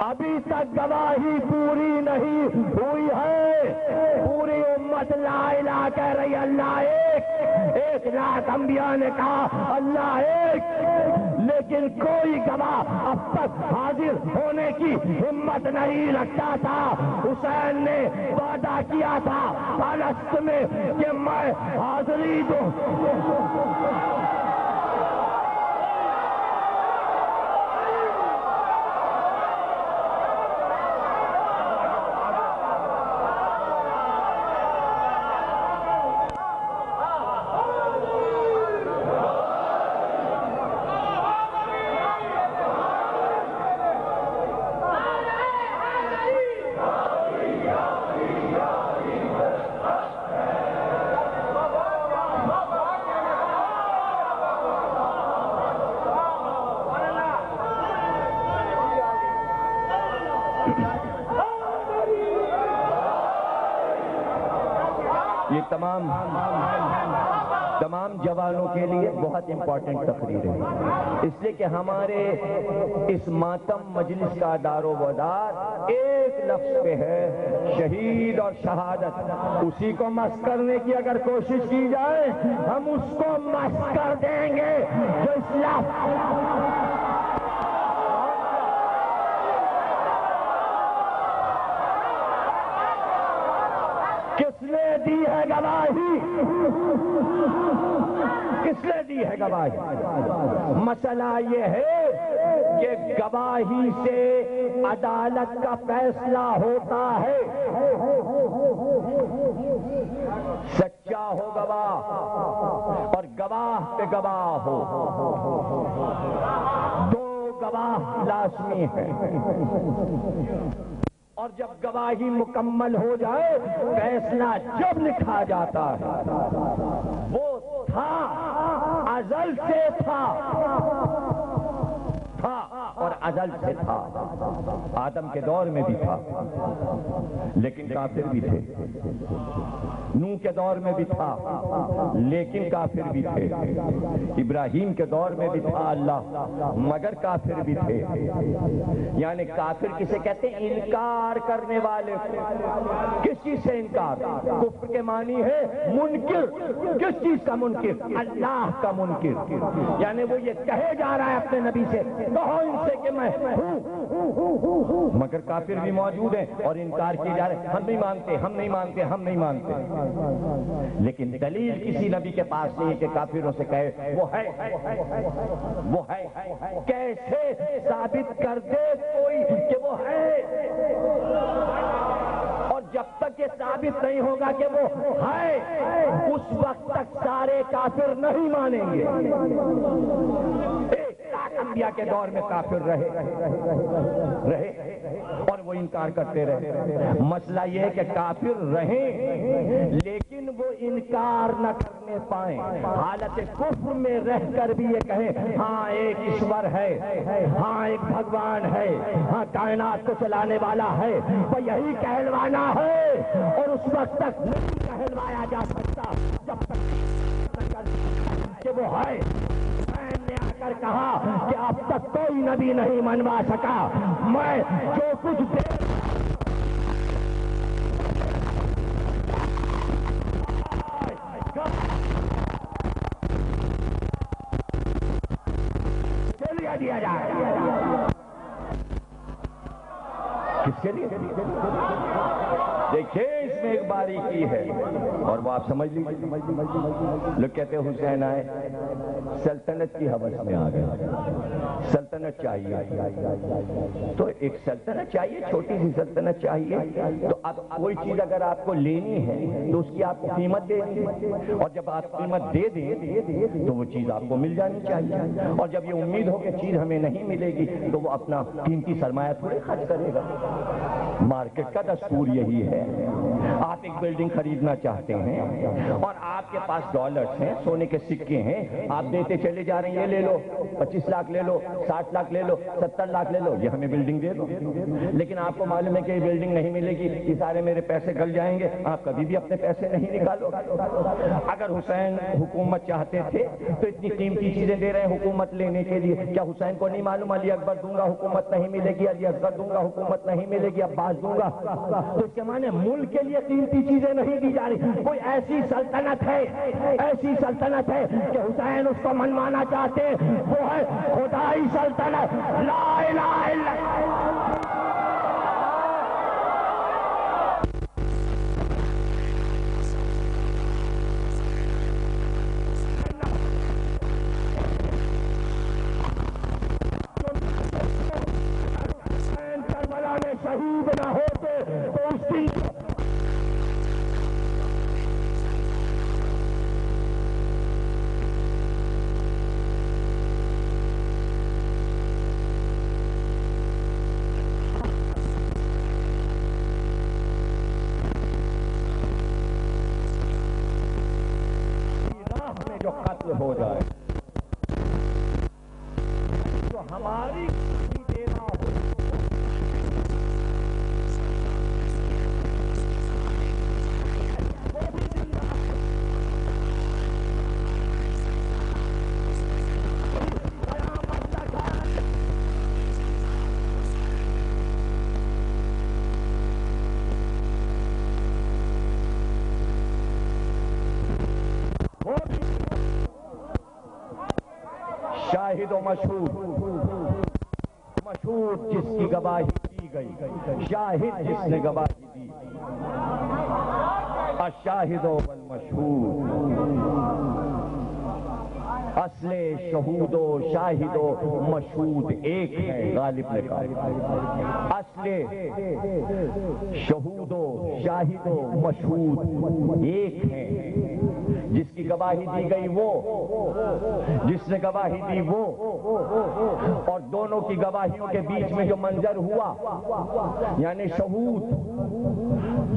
A: ابھی تک گواہی پوری نہیں ہوئی ہے، پوری امت لا الہ کہہ رہی اللہ ایک لاکھ انبیاء نے کہا اللہ ایک، لیکن کوئی گواہ اب تک حاضر ہونے کی ہمت نہیں رکھتا تھا۔ حسین نے وعدہ کیا تھا فلسط میں کہ میں حاضری دوں۔ یہ تمام جوانوں کے لیے بہت امپورٹنٹ تقریر ہے، اس لیے کہ ہمارے اس ماتم مجلس کا دار و مدار ایک لفظ پہ ہے، شہید اور شہادت۔ اسی کو مس کرنے کی اگر کوشش کی جائے ہم اس کو مس کر دیں گے جو اس لفظ کس نے دی ہے گواہی؟ کس نے دی ہے گواہی؟ مسئلہ یہ ہے کہ گواہی سے عدالت کا فیصلہ ہوتا ہے. سچا ہو گواہ اور گواہ پہ گواہ ہو، دو گواہ لازمی ہے. اور جب گواہی مکمل ہو جائے، فیصلہ جب لکھا جاتا ہے، وہ تھا، ازل سے تھا اور ازل سے تھا. آدم کے دور میں بھی تھا لیکن کافر بھی تھے، نوح کے دور میں بھی تھا لیکن کافر بھی تھے، ابراہیم کے دور میں بھی تھا اللہ مگر کافر بھی تھے. یعنی کافر کسے کہتے ہیں؟ انکار کرنے والے. کس چیز سے انکار؟ کفر کے معنی ہے منکر. کس چیز کا منکر؟ اللہ کا منکر. یعنی وہ یہ کہے جا رہا ہے اپنے نبی سے، کہو ان سے کہ میں ہوں، مگر کافر بھی موجود ہیں اور انکار کیے جا رہے ہیں، ہم نہیں مانتے، ہم نہیں مانتے، ہم نہیں مانتے. لیکن دلیل کسی نبی کے پاس نہیں کہ کافروں سے کہے وہ ہے. وہ ہے کیسے ثابت کر دے کوئی کہ وہ ہے؟ اور جب تک یہ ثابت نہیں ہوگا کہ وہ ہے، اس وقت تک سارے کافر نہیں مانیں گے. انبیاء کے دور میں کافر رہے اور وہ انکار کرتے رہے. مسئلہ یہ ہے کہ کافر رہیں لیکن وہ انکار نہ کرنے پائیں. حالت کفر میں رہ کر بھی یہ کہیں ہاں ایک ایشور ہے، ہاں ایک بھگوان ہے، ہاں کائنات کو چلانے والا ہے، وہ یہی کہلوانا ہے. اور اس وقت تک نہیں کہلوایا جا سکتا جب تک کہ وہ ہے. کہا کہ اب تک کوئی نبی نہیں منوا سکا. میں جو کچھ دیا جائے کس کے لیے؟ دیکھیں اس میں ایک باریکی ہے اور وہ آپ سمجھ لیجیے. لوگ کہتے ہیں حسین آئے سلطنت کی حوث میں آ گئے، سلطنت چاہیے. تو ایک سلطنت چاہیے، چھوٹی سی سلطنت چاہیے. تو اب کوئی چیز اگر آپ کو لینی ہے تو اس کی آپ کو قیمت دے دیں، اور جب آپ قیمت دے دیں تو وہ چیز آپ کو مل جانی چاہیے. اور جب یہ امید ہو کہ چیز ہمیں نہیں ملے گی تو وہ اپنا قیمتی سرمایہ تھوڑے خرچ کرے گا. مارکیٹ کا دستور یہی ہے. آپ ایک بلڈنگ خریدنا چاہتے ہیں اور آپ کے پاس ڈالرز ہیں، سونے کے سکے ہیں، آپ دیتے چلے جا رہے ہیں، یہ لے لو 25 لاکھ لے لو، 60 لاکھ لے لو، 70 لاکھ لے لو، یہ ہمیں بلڈنگ دے دو. لیکن آپ کو معلوم ہے کہ یہ بلڈنگ نہیں ملے گی، یہ سارے میرے پیسے گل جائیں گے، آپ کبھی بھی اپنے پیسے نہیں نکالو. اگر حسین حکومت چاہتے تھے تو اتنی قیمتی چیزیں دے رہے ہیں حکومت لینے کے لیے، کیا حسین کو نہیں معلوم علی اکبر دوں گا حکومت نہیں ملے گی، علی اصغر دوں گا حکومت نہیں ملے گی، عباس دوں گا؟ تو اس کے معنی ملک کے لیے قیمتی چیزیں نہیں دی جا رہی. کوئی ایسی سلطنت ہے، ایسی سلطنت ہے کہ حسین اس کو منوانا چاہتے، وہ ہے خدائی سلطنت. لا الہ الا اللہ. کربلا میں شہید نہ ہوتے تو اس دن جو قتل ہو جائے تو ہماری دینا ہو. شاہد و مشہور جس کی گواہی دی گئی، شاہد جس نے گواہی دی. الشاہد والمشہود، اصل شہود و شاہد و مشہود ایک ہے، غالب نے کہا اصل شہود و شاہد و مشہود ایک ہے، جس کی گواہی دی گئی وہ، جس نے گواہی دی وہ، اور دونوں کی گواہیوں کے بیچ میں جو منظر ہوا، یعنی شہود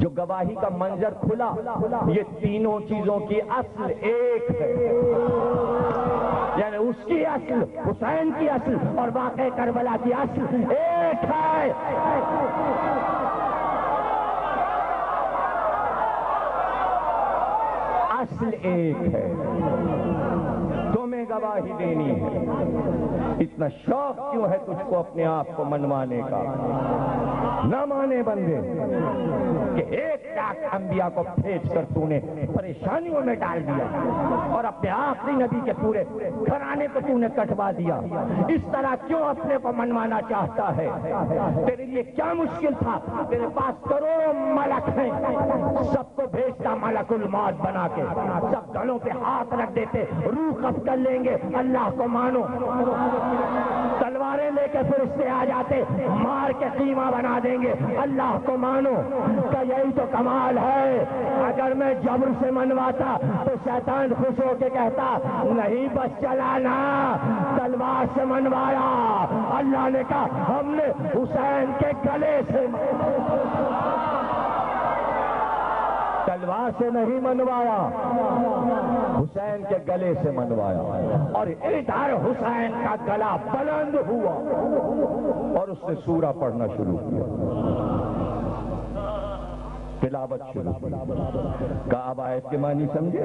A: جو گواہی کا منظر کھلا، یہ تینوں چیزوں کی اصل ایک ہے، یعنی اس کی اصل، حسین کی اصل اور واقع کربلا کی اصل ایک ہے۔ اصل ایک ہے، تمہیں گواہی دینی ہے۔ اتنا شوق کیوں ہے تجھ کو اپنے آپ کو منوانے کا؟ نہ مانے بندے کہ 1,00,000 انبیاء کو پھینچ کر تو نے پریشانیوں میں ڈال دیا اور اپنے آخری نبی کے پورے گھرانے کو تو نے کٹوا دیا۔ اس طرح کیوں اپنے کو منوانا چاہتا ہے؟ تیرے لیے کیا مشکل تھا؟ تیرے پاس کروڑوں ملک ہیں، سب کو بھیجتا ملک الموت بنا کے، سب گلوں پہ ہاتھ رکھ دیتے، روح قبض کر لیں گے، اللہ کو مانو۔ تلواریں لے کے فرشتے آ جاتے، مار کے قیمہ بنا دیں گے، اللہ کو مانو۔ کہ یہی تو کمال ہے، اگر میں جبر سے منواتا تو شیطان خوش ہو کے کہتا نہیں بس چلانا، تلوار سے منوایا۔ اللہ نے کہا ہم نے حسین کے گلے سے، تلوار سے نہیں منوایا، حسین کے گلے سے منوایا۔ اور ادھر حسین کا گلا بلند ہوا اور اس نے سورہ پڑھنا شروع کیا، تلاوت شروع کی۔ کہا اب آیت کے معنی سمجھے؟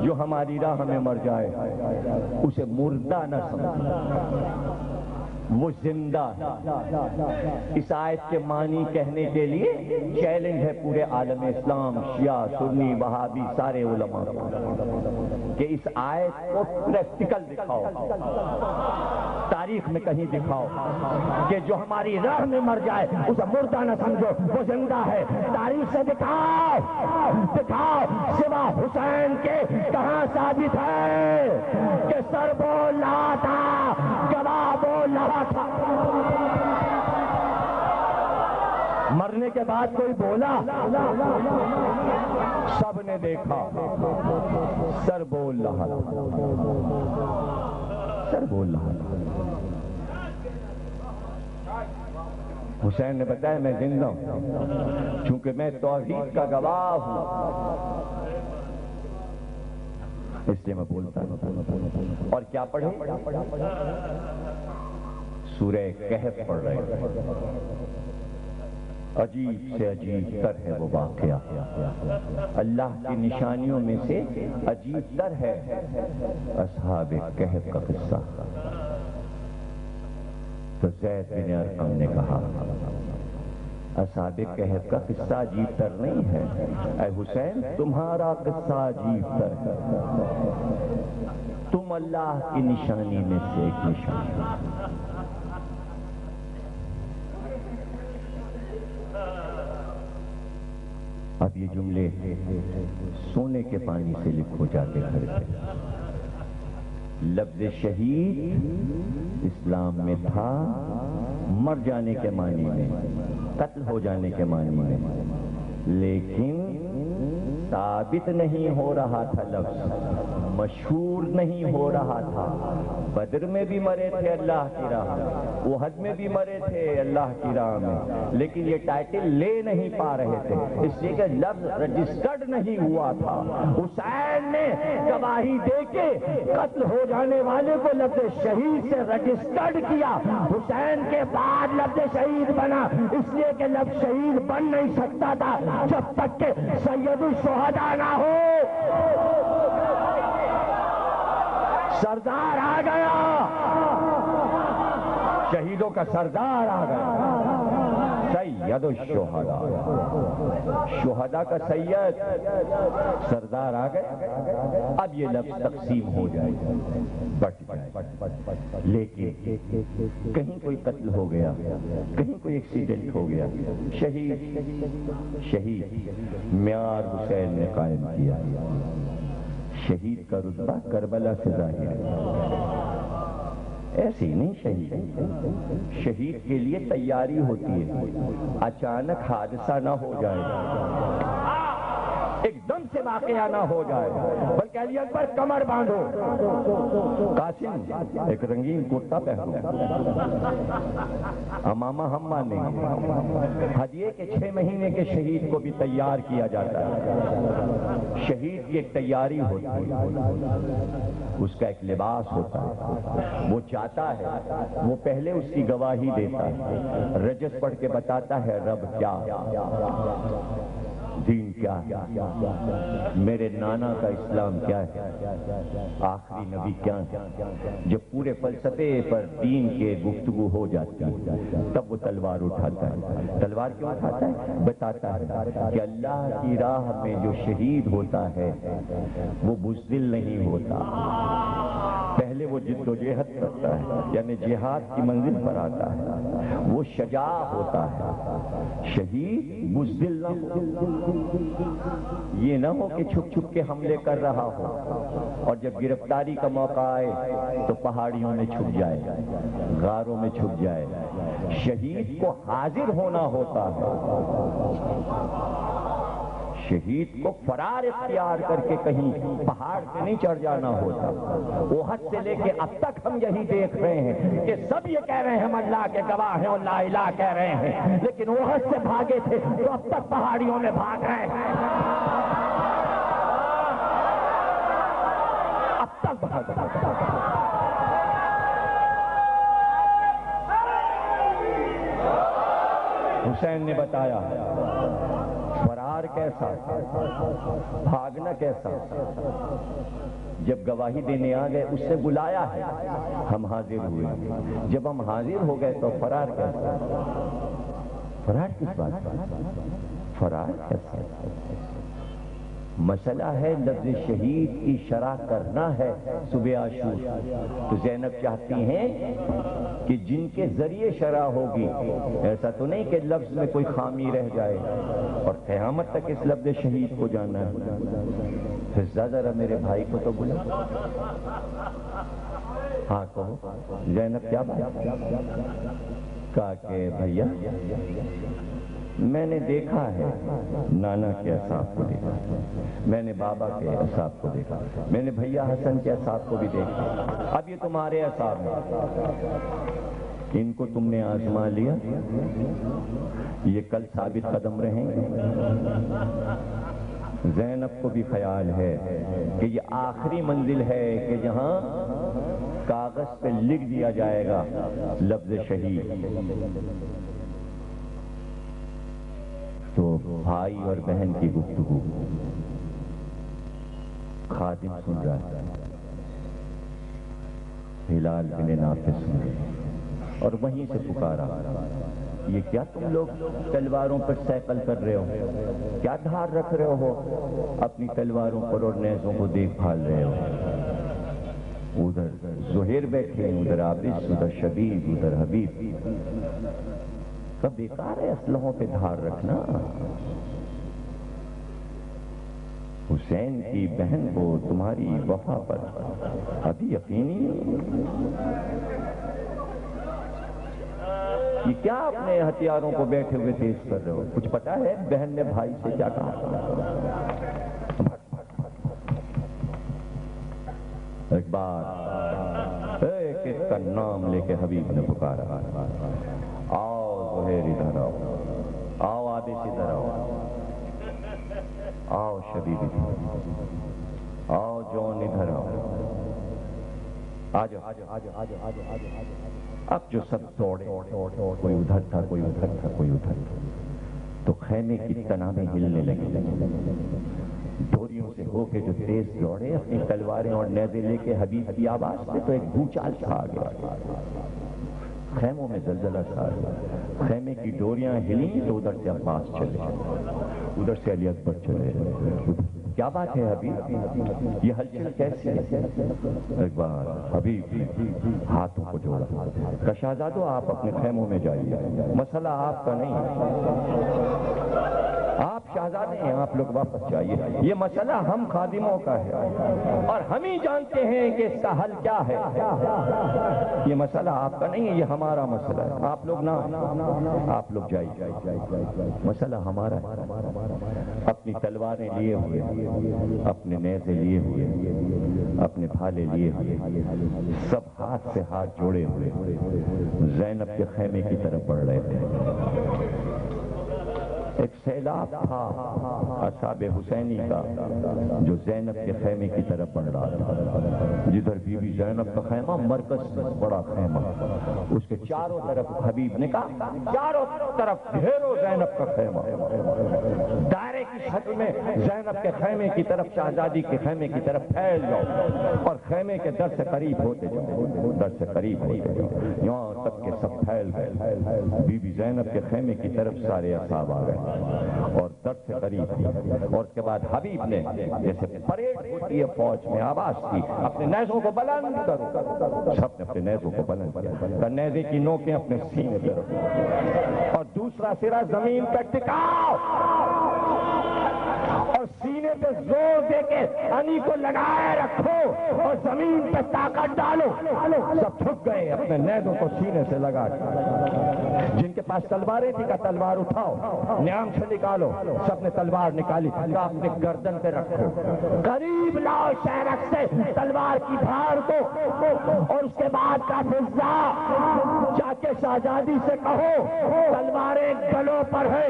A: جو ہماری راہ میں مر جائے اسے مردہ نہ سمجھے، وہ زندہ ہے۔ اس آیت کے معنی کہنے کے لیے چیلنج ہے پورے عالم اسلام، شیعہ، سنی، وہابی، سارے علماء کہ اس آیت کو پریکٹیکل دکھاؤ، تاریخ میں کہیں دکھاؤ کہ جو ہماری راہ میں مر جائے اسے مردہ نہ سمجھو، وہ زندہ ہے۔ تاریخ سے دکھاؤ، دکھاؤ سوا حسین کے کہاں ثابت ہے کہ سر بول رہا تھا، گواہ بول رہا تھا؟ مرنے کے بعد کوئی بولا؟ سب نے دیکھا، سر بول رہا تھا، سر بول رہا تھا۔ حسین نے بتایا میں زندہ ہوں، چونکہ میں توحید کا گواہ ہوں، اس لیے میں بولتا ہوں۔ اور کیا پڑھیں؟ سورہ کہف پڑھ رہے ہیں، عجیب سے عجیب تر ہے وہ واقعہ، اللہ کی نشانیوں میں سے عجیب تر ہے اصحاب کہف کا قصہ۔ تو زید بن ارقم نے کہا اصحاب کہف کا قصہ عجیب تر نہیں ہے، اے حسین تمہارا قصہ عجیب تر ہے، تم اللہ کی نشانی میں سے ایک نشانی۔ اب یہ جملے سونے کے پانی سے لکھو جا کے گھر پہ۔ لفظ شہید اسلام میں تھا مر جانے کے معنی میں، قتل ہو جانے کے معنی میں، لیکن ثابت نہیں ہو رہا تھا لفظ، مشہور نہیں ہو رہا تھا۔ بدر میں بھی مرے تھے اللہ کی راہ میں، احد میں بھی مرے تھے اللہ کی راہ میں، لیکن یہ ٹائٹل لے نہیں پا رہے تھے، اس لیے کہ لفظ رجسٹرڈ نہیں ہوا تھا۔ حسین نے گواہی دے کے قتل ہو جانے والے کو لفظ شہید سے رجسٹرڈ کیا، حسین کے بعد لفظ شہید بنا، اس لیے کہ لفظ شہید بن نہیں سکتا تھا جب تک کہ سید الشہداء نہ ہو۔ سردار آ گیا، شہیدوں کا سردار آ گیا، صحیح سید الشہداء، شہداء کا سید سردار آ گئے، اب یہ لفظ تقسیم ہو جائے، بٹ جائے، لیکن کہیں کوئی قتل ہو گیا، کہیں کوئی ایکسیڈنٹ ہو گیا، شہید معیار حسین نے قائم کیا، شہید کا رتبہ کربلا سے ظاہر ہے، ایسے ہی نہیں شہید کے لیے تیاری ہوتی ہے، اچانک حادثہ نہ ہو جائے، ایک دم سے واقعہ نہ ہو جائے، بلکہ علی اکبر کمر باندھو، قاسم ایک رنگین کرتا پہنو، امامہ ہم مانیں گے، ہدیے کے 6 مہینے کے شہید کو بھی تیار کیا جاتا ہے، شہید کی ایک تیاری ہوتی ہے، اس کا ایک لباس ہوتا ہے، وہ چاہتا ہے، وہ پہلے اس کی گواہی دیتا ہے، رجس پڑھ کے بتاتا ہے رب کیا، دین کیا ہے، میرے نانا کا اسلام کیا ہے، آخری نبی کیا ہے، جب پورے فلسفے پر دین کے گفتگو ہو جاتی ہے تب وہ تلوار اٹھاتا ہے، تلوار کیوں اٹھاتا ہے؟ بتاتا ہے کہ اللہ کی راہ میں جو شہید ہوتا ہے وہ بزدل نہیں ہوتا، پہلے وہ جد و جہد کرتا ہے، یعنی جہاد کی منزل پر آتا ہے، وہ شجاع ہوتا ہے، شہید بزدل نہ ہو، یہ نہ ہو کہ چھپ چھپ کے حملے کر رہا ہو اور جب گرفتاری کا موقع آئے تو پہاڑیوں میں چھپ جائے، غاروں میں چھپ جائے، شہید کو حاضر ہونا ہوتا ہے، شہید کو فرار اختیار کر کے کہیں پہاڑ سے نہیں چڑھ جانا ہوتا، احد سے لے کے اب تک ہم یہی دیکھ رہے ہیں کہ سب یہ کہہ رہے ہیں ہم اللہ کے گواہ ہیں اور لا الہ کہہ رہے ہیں، لیکن احد سے بھاگے تھے تو اب تک پہاڑیوں میں بھاگ رہے ہیں، اب تک بھاگ رہے ہیں۔ حسین نے بتایا فرار کیسا، بھاگنا کیسا، جب گواہی دینے آ گئے اس سے بلایا ہے، ہم حاضر ہوئے، جب ہم حاضر ہو گئے تو فرار کیسا، فرار کس بات کا، فرار کیسا، مسئلہ ہے لفظ شہید کی شرح کرنا ہے صبح عاشور، تو زینب چاہتی ہیں کہ جن کے ذریعے شرح ہوگی، ایسا تو نہیں کہ لفظ میں کوئی خامی رہ جائے اور قیامت تک اس لفظ شہید کو جانا ہے، پھر ذرا میرے بھائی کو تو بلا، ہاں کہو زینب کیا بات، کہا کہ بھیا میں نے دیکھا ہے نانا کے اصحاب کو دیکھا، میں نے بابا کے اصحاب کو دیکھا، میں نے بھیا حسن کے اصحاب کو بھی دیکھا، اب یہ تمہارے اصحاب ہیں، ان کو تم نے آزما لیا، یہ کل ثابت قدم رہیں گے۔ زینب کو بھی خیال ہے کہ یہ آخری منزل ہے کہ جہاں کاغذ پہ لکھ دیا جائے گا لفظ شہید، تو بھائی اور بہن کی گفتگو خادم سن رہا ہے، ہلال بن نافع سن رہے اور وہیں سے پکارا، یہ کیا تم لوگ تلواروں پر سیکل کر رہے ہو، کیا دھار رکھ رہے ہو اپنی تلواروں پر اور نیزوں کو دیکھ بھال رہے ہو، ادھر زہیر بیٹھے، ادھر عابس، ادھر شبیب، ادھر حبیب، سب بیکار ہے اسلحوں پہ دھار رکھنا، حسین کی بہن کو تمہاری وفا پر ابھی یقینی یہ کیا اپنے ہتھیاروں کو بیٹھے ہوئے تیز کر رہے ہو، کچھ پتا ہے بہن نے بھائی سے کیا کہا، ایک بار ایک کا نام لے کے حبیب نے پکارا، آؤ زہیر ادھر آؤ، آؤ عابس ادھر آؤ، آؤ شبیب ادھر آؤ، جون ادھر آؤ، آجاؤ، اب جو سب دوڑے، کوئی ادھر تھا، کوئی ادھر تھا، کوئی ادھر تھا، تو خیمے کی تنابیں ہلنے لگی، ڈوریوں سے ہو کے جو تیز دوڑے اپنی تلواریں اور نیزے لے کے حبیب کی آواز سے تو ایک بھوچال چھا گیا، خیموں میں زلزلہ سا گیا، خیمے کی ڈوریاں ہلیں تو ادھر سے عباس چلے، ادھر سے علی اکبر چلے۔ کیا بات ہے حبیب، یہ ہلچل کیسی ہے؟ ایک بار حبیب ہاتھوں کو جوڑا کہ شہزادو آپ اپنے خیموں میں جائیے، مسئلہ آپ کا نہیں، آپ شہزادے ہیں، آپ لوگ واپس جائیے، یہ مسئلہ ہم خادموں کا ہے اور ہم ہی جانتے ہیں کہ اس کا حل کیا ہے، یہ مسئلہ آپ کا نہیں ہے، یہ ہمارا مسئلہ ہے، آپ لوگ نہ، آپ لوگ جائیے، مسئلہ ہمارا ہے۔ اپنی تلواریں لیے ہوئے، اپنے نیزے لیے ہوئے، اپنے بھالے لیے ہوئے، سب ہاتھ سے ہاتھ جوڑے ہوئے زینب کے خیمے کی طرف بڑھ رہے تھے۔ ایک سیلاب تھا اصحاب حسینی کا جو زینب کے خیمے کی طرف بڑھ رہا تھا، جدھر بی بی زینب کا خیمہ مرکز میں بڑا خیمہ، اس کے چاروں طرف حبیب نے کہا چاروں طرف گھیرو زینب کا خیمہ، دائرے کی شکل میں زینب کے خیمے کی طرف، شہزادی کے خیمے کی طرف پھیل جاؤ اور خیمے کے در سے قریب ہوتے جاؤ، در سے قریب ہوتے جاؤ، یہاں تک کہ سب پھیل گئے، بی بی زینب کے خیمے کی طرف سارے اصحاب آ گئے اور در سے قریب تھی، اور اس کے بعد حبیب نے جیسے پریڈ ہوتی ہے فوج میں آواز کی اپنے نیزوں کو بلند کرو، سب نے اپنے نیزوں کو بلند کیا، نیزے کی نوکیں اپنے سینے پہ رکھو اور دوسرا سرا زمین پہ ٹکاؤ اور سینے پہ زور دے کے انی کو لگائے رکھو اور زمین پہ طاقت ڈالو، سب جھک گئے اپنے نیزوں کو سینے سے لگا کے، جن کے پاس تلواریں تھی کہ تلوار اٹھاؤ، نیام سے نکالو، سب نے تلوار نکالی، کہا اپنے گردن پہ رکھو، قریب لاؤ شہرک سے تلوار کی دھار کو، اور اس کے بعد کا فضا جا کے شہزادی سے کہو تلواریں گلوں پر ہے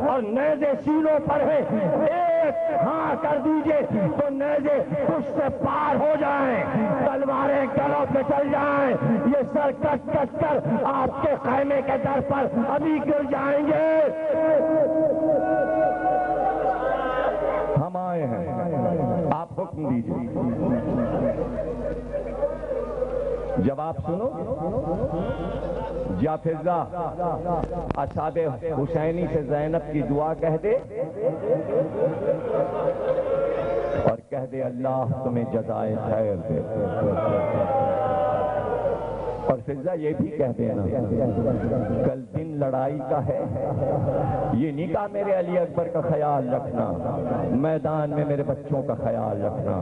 A: اور نیزے سینوں پر ہے، ایک ہاں کر دیجئے تو نیزے کچھ سے پار ہو جائیں، تلواریں گلوں پہ چل جائیں، یہ سر کٹ کٹ کر آپ کے خیمے کے در پر ابھی گر جائیں گے۔ ہم آئے ہیں، آپ حکم دیجئے، جب آپ سنو جا فضا اصحاب حسینی سے زینب کی دعا کہہ دے اور کہہ دے اللہ تمہیں جزائے خیر دے، اور فضا یہ بھی کہہ دینا کل دن لڑائی کا ہے، یہ نہیں کہا میرے علی اکبر کا خیال رکھنا، میدان میں میرے بچوں کا خیال رکھنا،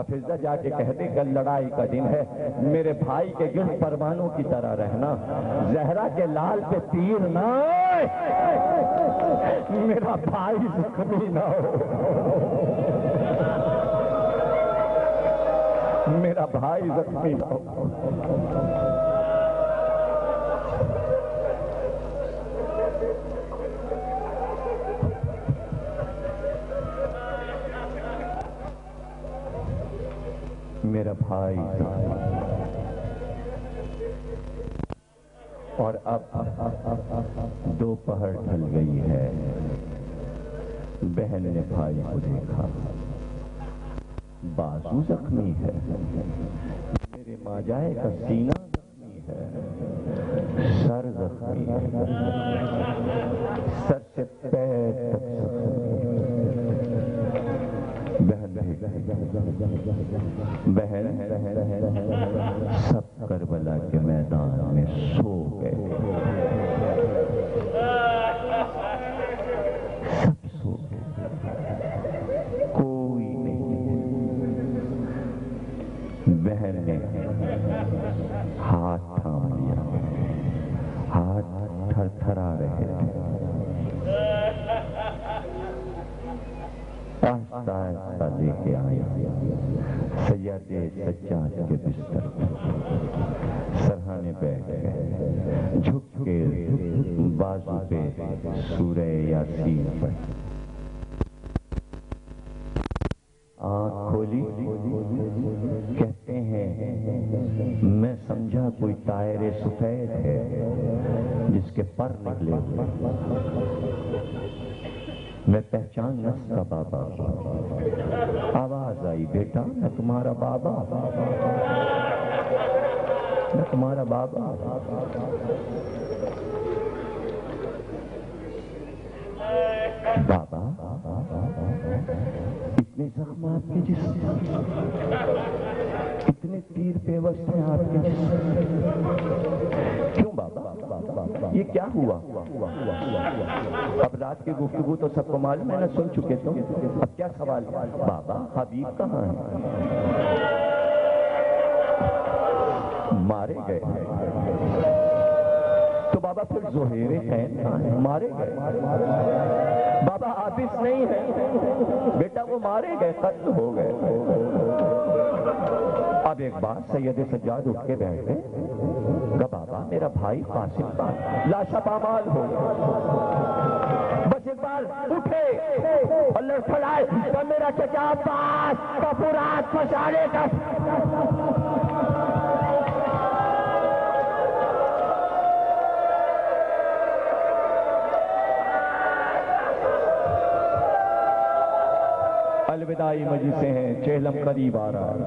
A: فضا جا کے کہہ دے کل لڑائی کا دن ہے، میرے بھائی کے گرد پروانوں کی طرح رہنا، زہرا کے لال پہ تیر نہ آئے، میرا بھائی زخمی نہ ہو، میرا بھائی زخمی نہ ہو۔ میرا بھائی اور اب دوپہر ڈھل گئی ہے، بہن نے بھائی کو دیکھا، بازو زخمی ہے، میرے ماجائے کا سینہ زخمی ہے، سر زخمی ہے، سر سے پیر تک بہن سب کربلا کے میدان میں سو گئے، سب سو گئے، کوئی نہیں، بہن نے ہاتھ تھام لیا، ہاتھ تھر تھرا رہے تھے، آہستہ آہستہ لے کے آیا سید سجاد کے بستر پر، سرہانے بیٹھ گئے، جھک کے بازو پہ سورہ یاسین پڑھ، آنکھ کھولی، کہتے ہیں میں سمجھا کوئی طائر سفید ہے جس کے پر نکلے ہوئے، میں پہچان نہ سکا بابا، آواز آئی بیٹا میں تمہارا بابا، میں تمہارا بابا بابا اتنے زخم آپ کے جسم، اتنے تیر پیوست ہیں آپ کے جسم، کیوں بابا؟ یہ کیا ہوا؟ اب رات کی گفتگو تو سب کو معلوم ہے نا، سن چکے تم، اب کیا سوال؟ بابا حبیب کہاں ہے؟ مارے گئے تو بابا پھر زہیر ہیں مارے گئے، بابا حافظ نہیں ہے بیٹا، وہ مارے گئے، قتل ہو گئے۔ اب ایک بار سید سجاد اٹھ کے بیٹھے، کہا بابا میرا بھائی قاسم کا لاشا پامال ہو گیا۔ بس ایک بار اٹھے اور لڑکھڑائے کہ میرا چچا عباس کا فرات مشالے کا الوداعی مجلسیں ہیں، چہلم قریب آ رہا ہے،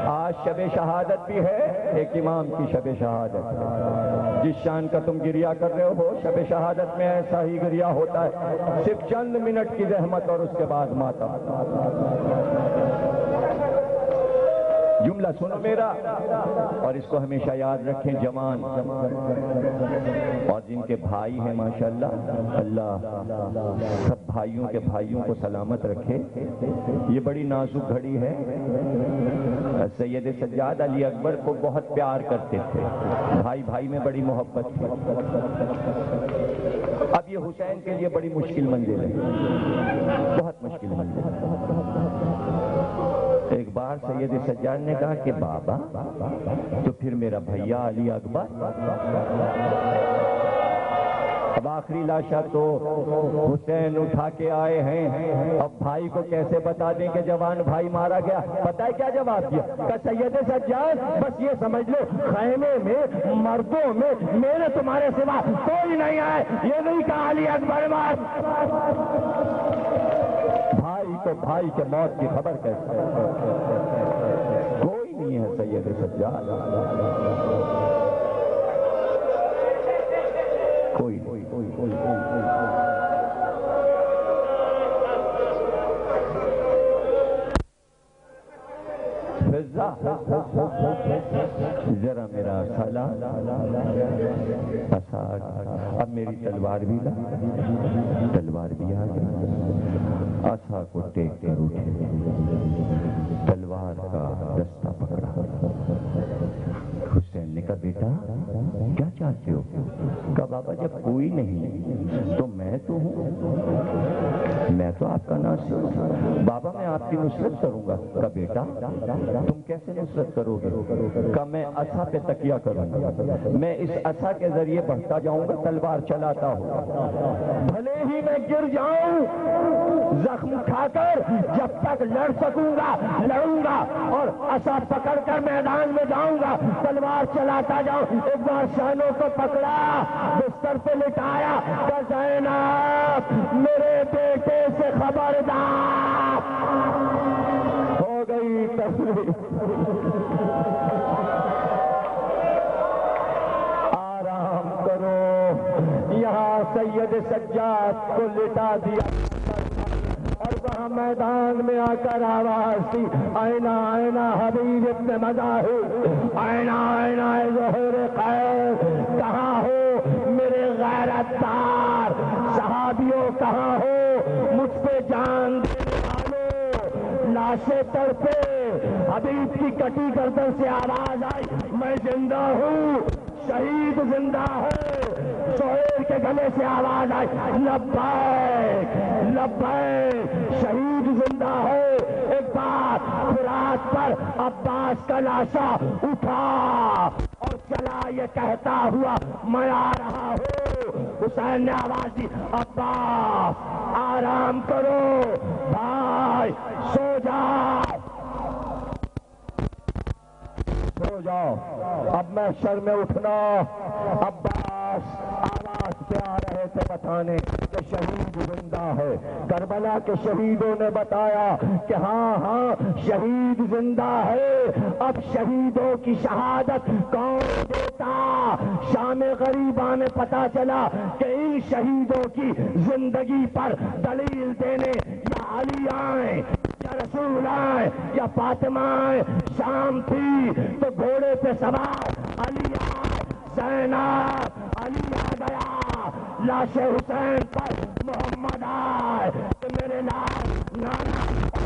A: آج شب شہادت بھی ہے، ایک امام کی شب شہادت، جس شان کا تم گریہ کر رہے ہو شب شہادت میں ایسا ہی گریہ ہوتا ہے، صرف چند منٹ کی زحمت اور اس کے بعد ماتم۔ جملہ سنو میرا اور اس کو ہمیشہ یاد رکھیں، جوان اور جن کے بھائی ہیں ماشاءاللہ، اللہ سب بھائیوں کے بھائیوں کو سلامت رکھے۔ یہ بڑی نازک گھڑی ہے، سید سجاد علی اکبر کو بہت پیار کرتے تھے، بھائی بھائی میں بڑی محبت تھی۔ اب یہ حسین کے لیے بڑی مشکل منزل ہے، بہت مشکل منزل ہے۔ ایک بار سید سجاد نے کہا کہ بابا تو پھر میرا بھیا علی اکبر، اب آخری لاشا تو حسین اٹھا کے آئے ہیں، اب بھائی کو کیسے بتا دیں کہ جوان بھائی مارا گیا؟ پتہ ہے کیا جواب دیا؟ کہ سید سجاد بس یہ سمجھ لو خیمے میں مردوں میں میرے تمہارے سوا کوئی نہیں آئے، یہ نہیں کہا علی اکبر مار۔ بھائی تو بھائی کے موت کی خبر کیسے؟ کوئی نہیں ہے سید سجاد، کوئی ذرا میرا سلام اساگ، اب میری تلوار بھی لا، تلوار بھی آ گئی، آسا کو ٹیک کر اٹھے، تلوار کا دستہ پکڑا۔ حسین نے کہا بیٹا کیا چاہتے ہو؟ کہا بابا جب کوئی نہیں تو میں تو ہوں، میں تو آپ کا ناصر ہوں، بابا میں آپ کی نصرت کروں گا۔ کہا بیٹا تم کیسے نصرت کرو گے؟ کہا میں عصا پہ تکیہ کروں گا، میں اس عصا کے ذریعے بڑھتا جاؤں گا، تلوار چلاتا ہوں، بھلے ہی میں گر جاؤں زخم کھا کر، جب تک لڑ سکوں گا لڑوں گا، اور عصا پکڑ کر میدان میں جاؤں گا، تلوار چلاتا جاؤں۔ ایک بار شانوں کو پکڑا، بستر پہ لٹایا، کہ زینب میرے بیٹے سے خبردار، ہو گئی تفریح، آرام کرو۔ یہاں سید سجاد کو لٹا دیا اور وہاں میدان میں آ کر آواز دی، آئینہ آئینہ حبیب ابن مظاہر، آئینہ آئینہ ظہور خیر، کہاں ہو میرے غیرت دار صحابیوں، کہاں ہو مجھ پہ جان دینے والوں؟ لاشیں تڑپے، حبیب کی کٹی گردن سے آواز آئی، میں زندہ ہوں، شہید زندہ ہے۔ سہیل کے گلے سے آواز آئی، لبیک لبیک، شہید زندہ ہے۔ ایک بار فرات پر عباس کا لاشا اٹھا اور چلا یہ کہتا ہوا، میں آ رہا ہوں۔ حسین نے آواز دی، عباس آرام کرو بھائی، سو جاؤ سو جاؤ، اب محشر میں اٹھنا۔ عباس آواز پہ آ رہے تھے بتانے کہ
C: شہید زندہ ہے۔ کربلا کے شہیدوں نے بتایا کہ ہاں شہید زندہ ہے۔ اب شہیدوں کی شہادت کون دیتا؟ شام غریبہ میں پتا چلا کہ ان شہیدوں کی زندگی پر دلیل دینے یا علی آئیں یا رسول آئے یا فاطمہ آئے۔ شام تھی تو گھوڑے پہ سوار علی آئے، زینب علی آ گیا، لاش حسین پر محمد آئے، میرے نام نانا